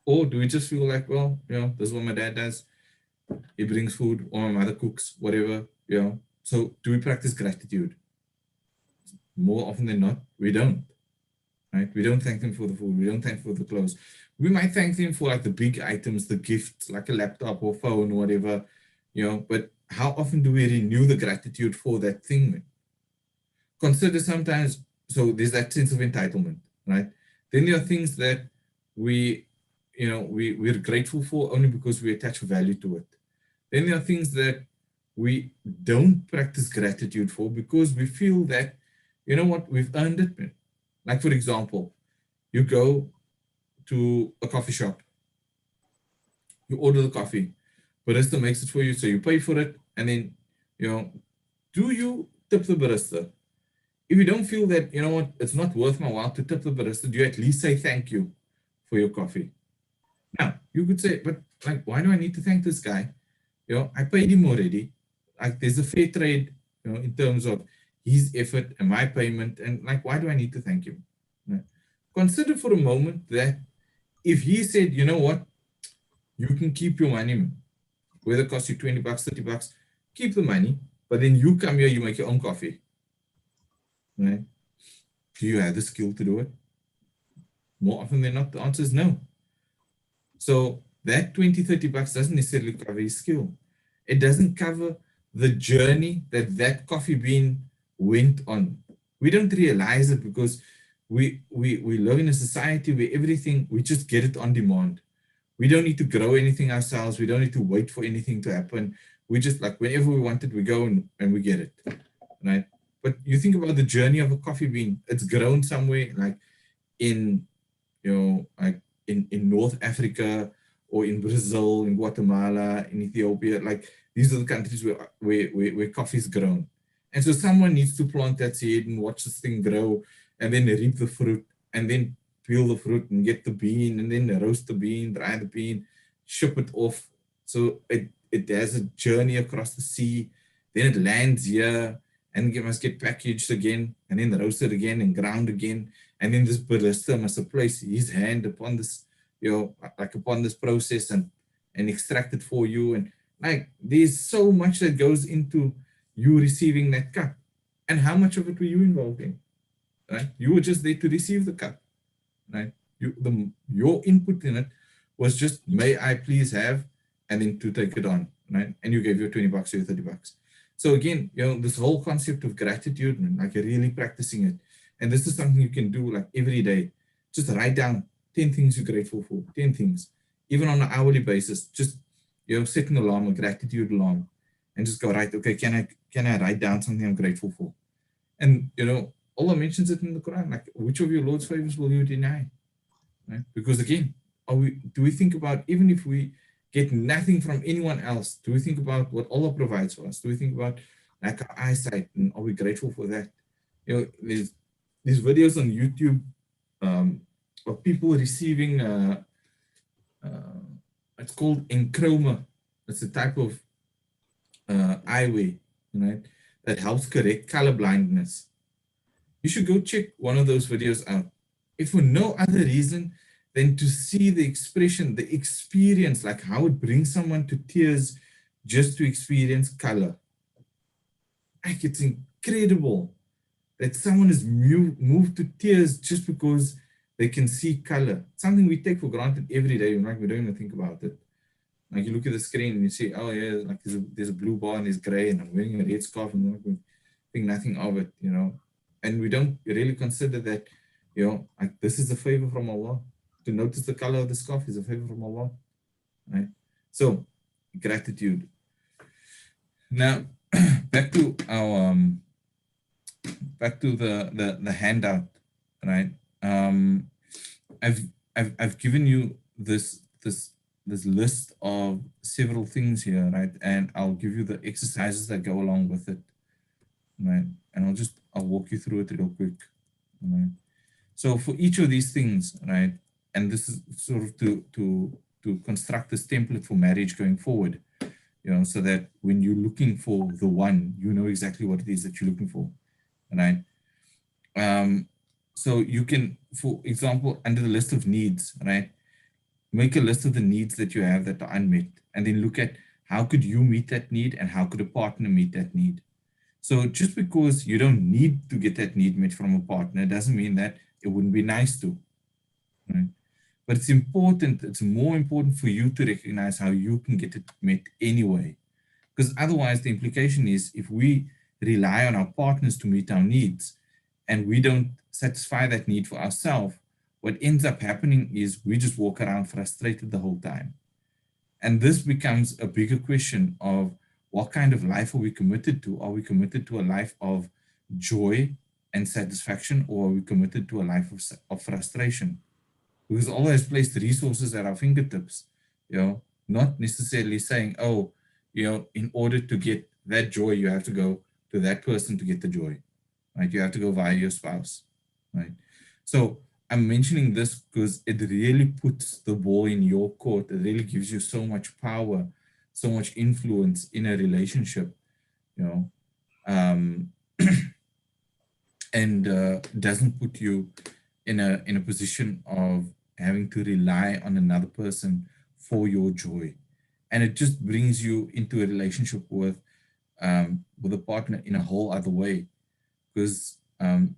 Or do we just feel like, well, this is what my dad does. He brings food, or my mother cooks, whatever, So do we practice gratitude? More often than not, we don't, right? We don't thank them for the food. We don't thank them for the clothes. We might thank them for like the big items, the gifts, like a laptop or phone or whatever, but how often do we renew the gratitude for that thing? Consider sometimes, so there's that sense of entitlement, right? Then there are things that we're grateful for only because we attach value to it. Then there are things that we don't practice gratitude for because we feel that, you know what, we've earned it. Like, for example, you go to a coffee shop, you order the coffee, barista makes it for you, so you pay for it, and then, you know, do you tip the barista? If you don't feel that, you know what, it's not worth my while to tip the barista, do you at least say thank you for your coffee? Now, you could say, but like, why do I need to thank this guy? You know, I paid him already. Like, there's a fair trade, you know, in terms of his effort and my payment. And like, why do I need to thank him? You know, consider for a moment that if he said, you know what, you can keep your money, whether it costs you 20 bucks, 30 bucks, keep the money, but then you come here, you make your own coffee. Right? Do you have the skill to do it? More often than not, the answer is no. So that 20, 30 bucks doesn't necessarily cover his skill. It doesn't cover the journey that that coffee bean went on. We don't realize it because we live in a society where everything, we just get it on demand. We don't need to grow anything ourselves. We don't need to wait for anything to happen. We just, like, whenever we want it, we go and we get it, right? But you think about the journey of a coffee bean. It's grown somewhere like in, you know, like in North Africa or in Brazil, in Guatemala, in Ethiopia. Like, these are the countries where coffee is grown. And so someone needs to plant that seed and watch this thing grow and then reap the fruit and then peel the fruit and get the bean and then roast the bean, dry the bean, ship it off. So it has a journey across the sea. Then it lands here and it must get packaged again and then roasted again and ground again. And then this barista must place his hand upon this, you know, like upon this process and extract it for you. And like, there's so much that goes into you receiving that cup. And how much of it were you involved in? Right? You were just there to receive the cup. Right? Your input in it was just, may I please have, and then to take it on. Right? And you gave your 20 bucks or your 30 bucks. So again, you know, this whole concept of gratitude, and like really practicing it. And this is something you can do like every day. Just write down 10 things you're grateful for, 10 things, even on an hourly basis. Just, you know, set an alarm, a gratitude alarm, and just go, right, okay, can I write down something I'm grateful for? And, you know, Allah mentions it in the Quran, like, which of your Lord's favors will you deny? Right? Because again, do we think about, even if we get nothing from anyone else, do we think about what Allah provides for us? Do we think about like our eyesight, and are we grateful for that? You know, there's videos on YouTube of people receiving it's called enchroma. It's a type of eyewear, right, that helps correct color blindness. You should go check one of those videos out, if for no other reason than to see the expression, the experience, like how it brings someone to tears just to experience color. Like, it's incredible that someone is moved to tears just because they can see color. Something we take for granted every day, like we don't even think about it. Like, you look at the screen and you see, oh yeah, like there's a blue bar and there's gray and I'm wearing a red scarf and we think nothing of it, you know. And we don't really consider that, you know, like, this is a favor from Allah. To notice the color of the scarf is a favor from Allah, right? So, gratitude. Now, back to our the handout, right? I've given you this list of several things here, right? And I'll give you the exercises that go along with it, right? And I'll walk you through it real quick, right? So for each of these things, right? And this is sort of to construct this template for marriage going forward, you know, so that when you're looking for the one, you know exactly what it is that you're looking for, right? So you can, for example, under the list of needs, right, make a list of the needs that you have that are unmet, and then look at how could you meet that need and how could a partner meet that need. So just because you don't need to get that need met from a partner doesn't mean that it wouldn't be nice to, right? But it's important, it's more important for you to recognize how you can get it met anyway. Because otherwise the implication is, if we rely on our partners to meet our needs and we don't satisfy that need for ourselves, what ends up happening is we just walk around frustrated the whole time. And this becomes a bigger question of what kind of life are we committed to? Are we committed to a life of joy and satisfaction, or are we committed to a life of frustration? Because always place the resources at our fingertips, not necessarily saying, oh, in order to get that joy, you have to go to that person to get the joy, right? You have to go via your spouse, right? So I'm mentioning this because it really puts the ball in your court. It really gives you so much power, so much influence in a relationship, and doesn't put you in a position of having to rely on another person for your joy. And it just brings you into a relationship with a partner in a whole other way. Because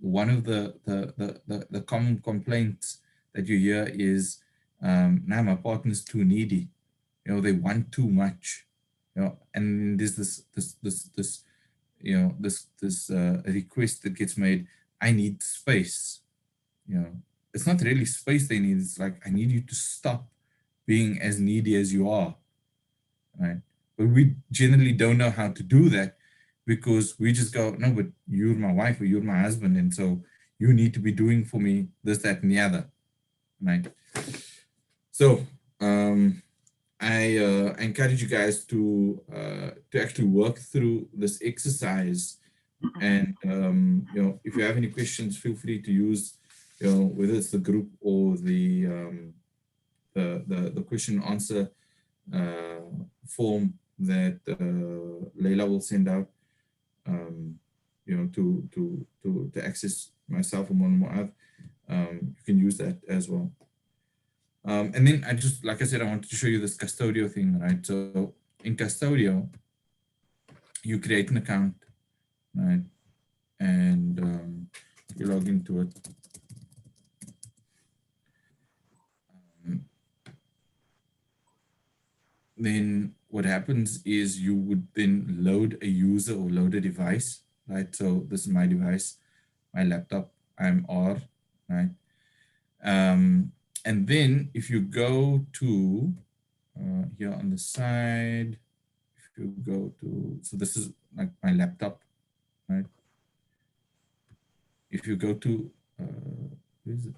one of the common complaints that you hear is, now my partner's too needy. They want too much. And there's this request that gets made. I need space. It's not really space they need. It's like, I need you to stop being as needy as you are, right? But we generally don't know how to do that, because we just go, no, but you're my wife or you're my husband, and so you need to be doing for me this, that, and the other, right? So I encourage you guys to actually work through this exercise, and if you have any questions, feel free to use whether it's the group or the question and answer form that Leila will send out, to access myself or Mona Mu'adh. You can use that as well. And then like I said, I wanted to show you this Custodio thing, right? So in Custodio, you create an account, right? And you log into it. Then what happens is you would then load a user or load a device, right? So this is my device, my laptop, I'm R, right? And then if you go to here on the side, if you go to, so this is like my laptop, right? If you go to, where is it?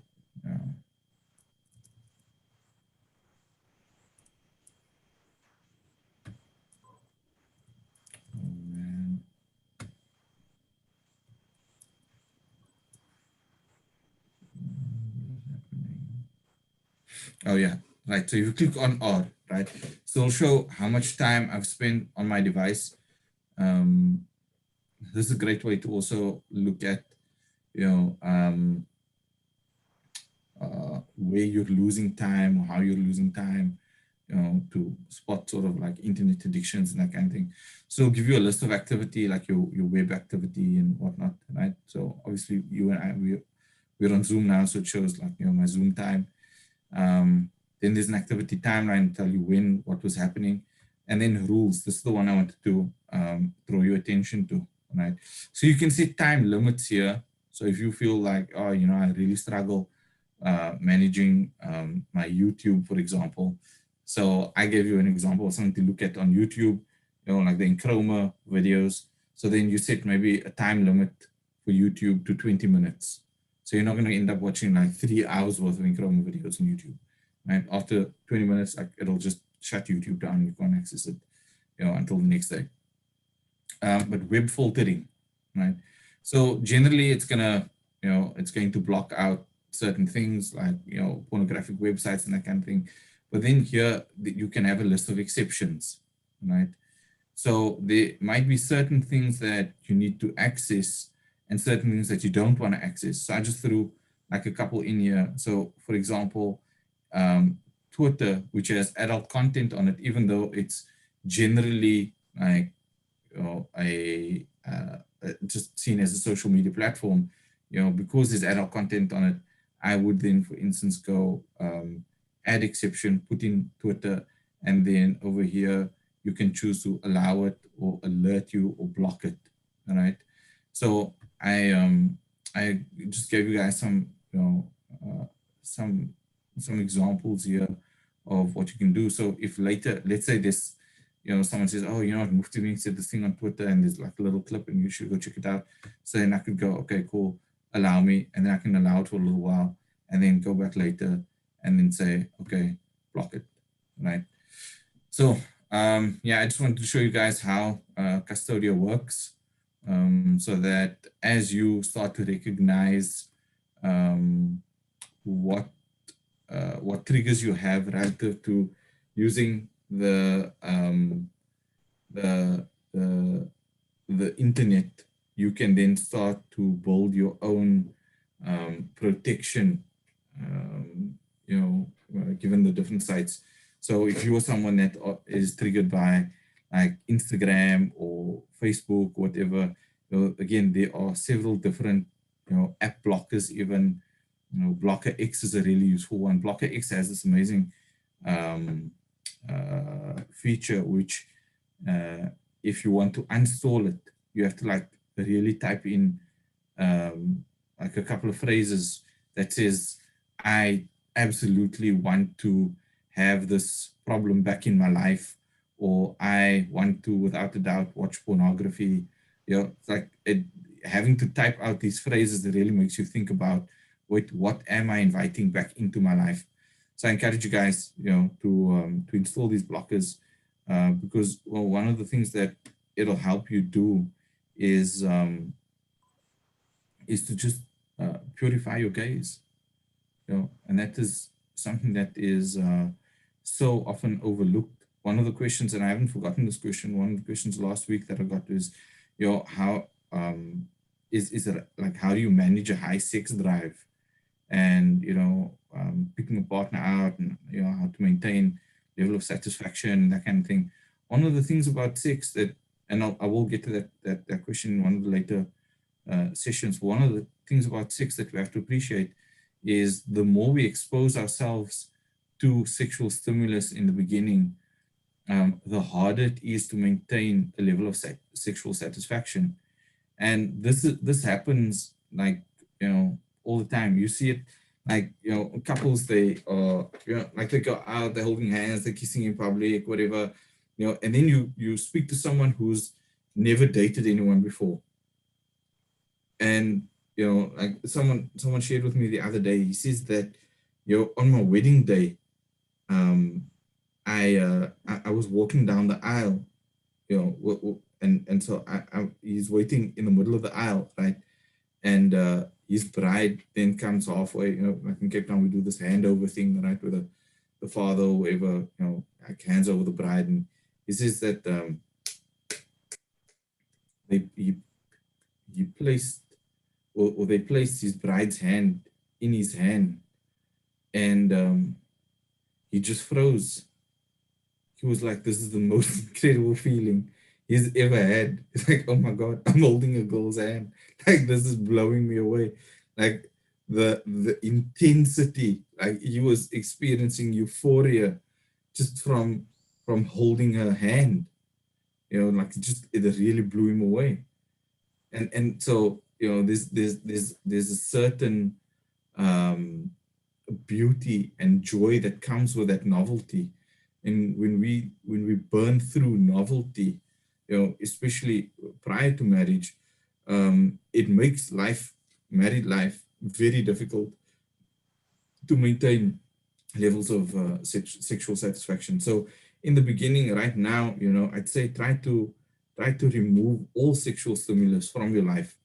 Oh yeah, right. So you click on R, right? So it'll show how much time I've spent on my device. This is a great way to also look at, where you're losing time or how you're losing time, to spot sort of like internet addictions and that kind of thing. So it'll give you a list of activity, like your web activity and whatnot, right? So obviously you and I, we're on Zoom now, so it shows like, my Zoom time. Then there's an activity timeline to tell you when, what was happening. And then rules. This is the one I wanted to draw your attention to, right? So you can set time limits here. So if you feel like, oh, I really struggle managing my YouTube, for example. So I gave you an example of something to look at on YouTube, like the Nkrumah videos. So then you set maybe a time limit for YouTube to 20 minutes. So you're not going to end up watching like 3 hours worth of Nkrumah videos on YouTube, right? After 20 minutes, like it'll just shut YouTube down. You can't access it, until the next day. But web filtering, right? So generally, it's gonna, it's going to block out certain things like, pornographic websites and that kind of thing. But then here you can have a list of exceptions, right? So there might be certain things that you need to access and certain things that you don't want to access. So I just threw like a couple in here. So for example, Twitter, which has adult content on it, even though it's generally like, just seen as a social media platform, because there's adult content on it, I would then, for instance, go add exception, put in Twitter, and then over here, you can choose to allow it or alert you or block it, all right? So I just gave you guys some, some examples here of what you can do. So if later, let's say this, someone says, oh, Mufti Wing said this thing on Twitter and there's like a little clip and you should go check it out. So then I could go, okay, cool, allow me. And then I can allow it for a little while and then go back later and then say, okay, block it, right? So yeah, I just wanted to show you guys how Custodio works, so that as you start to recognize what triggers you have relative to using the internet, you can then start to build your own protection, given the different sites. So if you're someone that is triggered by like Instagram or Facebook, whatever, again, there are several different, app blockers. Even, Blocker X is a really useful one. Blocker X has this amazing feature, which if you want to uninstall it, you have to like really type in like a couple of phrases that says, I absolutely want to have this problem back in my life, or I want to, without a doubt, watch pornography. It's like having to type out these phrases that really makes you think about, wait, what am I inviting back into my life? So I encourage you guys, to install these blockers, because, well, one of the things that it'll help you do is to just purify your gaze, and that is something that is so often overlooked. One of the questions, and I haven't forgotten this question, one of the questions last week that I got is, how is it like, how do you manage a high sex drive? And picking a partner out, and how to maintain level of satisfaction, that kind of thing. One of the things about sex that, and I will get to that question in one of the later sessions. One of the things about sex that we have to appreciate is the more we expose ourselves to sexual stimulus in the beginning, the harder it is to maintain a level of sexual satisfaction. And this happens like, all the time. You see it like, couples, they like they go out, they're holding hands, they're kissing in public, whatever, and then you speak to someone who's never dated anyone before. And, like someone shared with me the other day, he says that, on my wedding day, I was walking down the aisle, and so he's waiting in the middle of the aisle, right? And his bride then comes halfway, like in Cape Town, we do this handover thing, right? With the father or whoever, like hands over the bride. And he says that he placed, or they placed his bride's hand in his hand, and he just froze. He was like, this is the most incredible feeling he's ever had. It's like, oh my God, I'm holding a girl's hand. Like, this is blowing me away. Like the intensity, like he was experiencing euphoria just from holding her hand, like it really blew him away. And so, there's a certain beauty and joy that comes with that novelty. And when we burn through novelty, especially prior to marriage, it makes married life, very difficult to maintain levels of sexual satisfaction. So in the beginning, right now, I'd say try to remove all sexual stimulus from your life,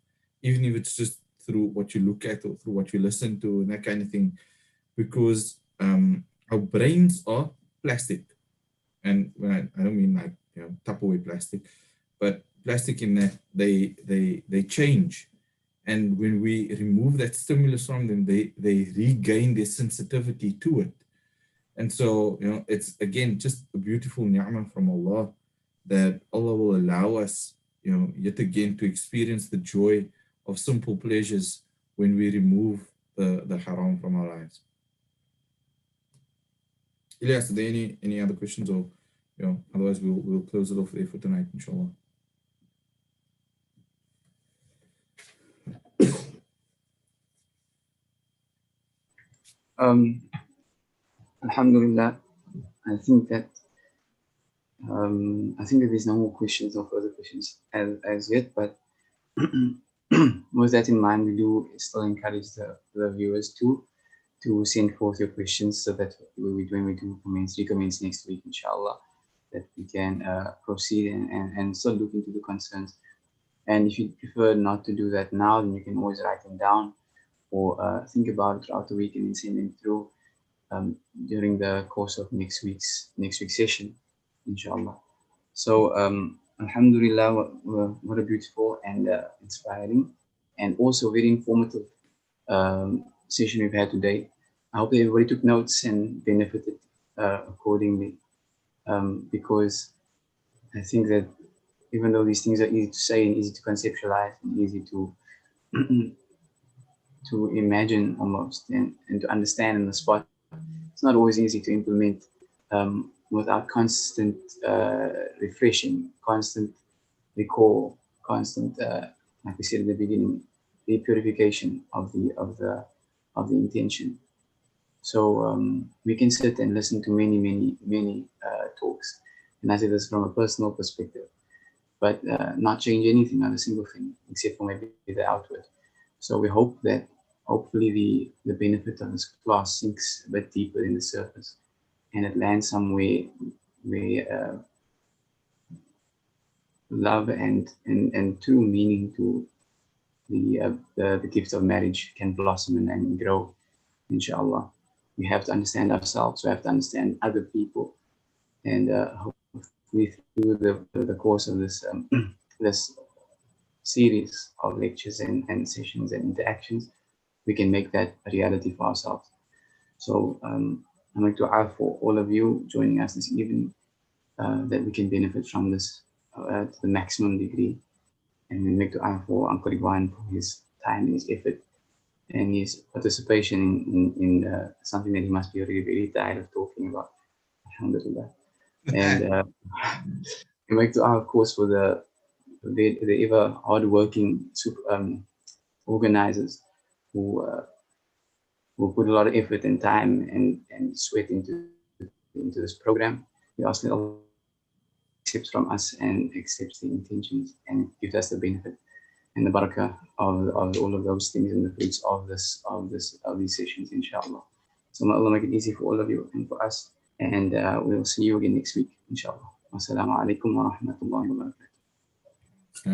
even if it's just through what you look at or through what you listen to and that kind of thing, because our brains are plastic. And I don't mean like Tupperware plastic, but plastic in that they change, and when we remove that stimulus from them, they regain their sensitivity to it. And so it's again just a beautiful ni'mah from Allah, that Allah will allow us yet again to experience the joy of simple pleasures when we remove the haram from our lives. Ilyas, are there any other questions, or otherwise we'll close it off there for tonight, inshallah.
Alhamdulillah, I think that I think that there's no more questions or further questions as yet, but with that in mind, we do still encourage the viewers to send forth your questions so that when we do recommence next week, inshallah, that we can proceed and start looking into the concerns. And if you prefer not to do that now, then you can always write them down or think about it throughout the week and then send them through during the course of next week's session, inshallah. So alhamdulillah, what a beautiful and inspiring and also very informative session we've had today. I hope that everybody took notes and benefited accordingly, because I think that even though these things are easy to say and easy to conceptualize and easy to to imagine almost and to understand in the spot, it's not always easy to implement without constant refreshing, constant recall, constant, like we said at the beginning, the purification of the intention. So we can sit and listen to many talks, and I say this from a personal perspective, but not change anything, not a single thing, except for maybe the outward. So we hope that hopefully the benefit of this class sinks a bit deeper in the surface, and it lands somewhere where love and true meaning to the gift of marriage can blossom and grow, inshallah. We have to understand ourselves, we have to understand other people, and hopefully through the course of this this series of lectures and sessions and interactions, we can make that a reality for ourselves. So I'm going to ask for all of you joining us this evening that we can benefit from this to the maximum degree. And we make dua for Uncle Ridwan for his time and his effort and his participation in something that he must be really, really tired of talking about. Alhamdulillah. And we make dua, of course, for the ever hardworking organizers who put a lot of effort and time and sweat into this program. We ask that Allah accepts from us and accepts the intentions and gives us the benefit and the barakah of all of those things and the fruits of these sessions, inshallah. So may Allah make it easy for all of you and for us. And we'll see you again next week, inshallah. Wassalamu alaikum wa rahmatullahi wa barakatuh.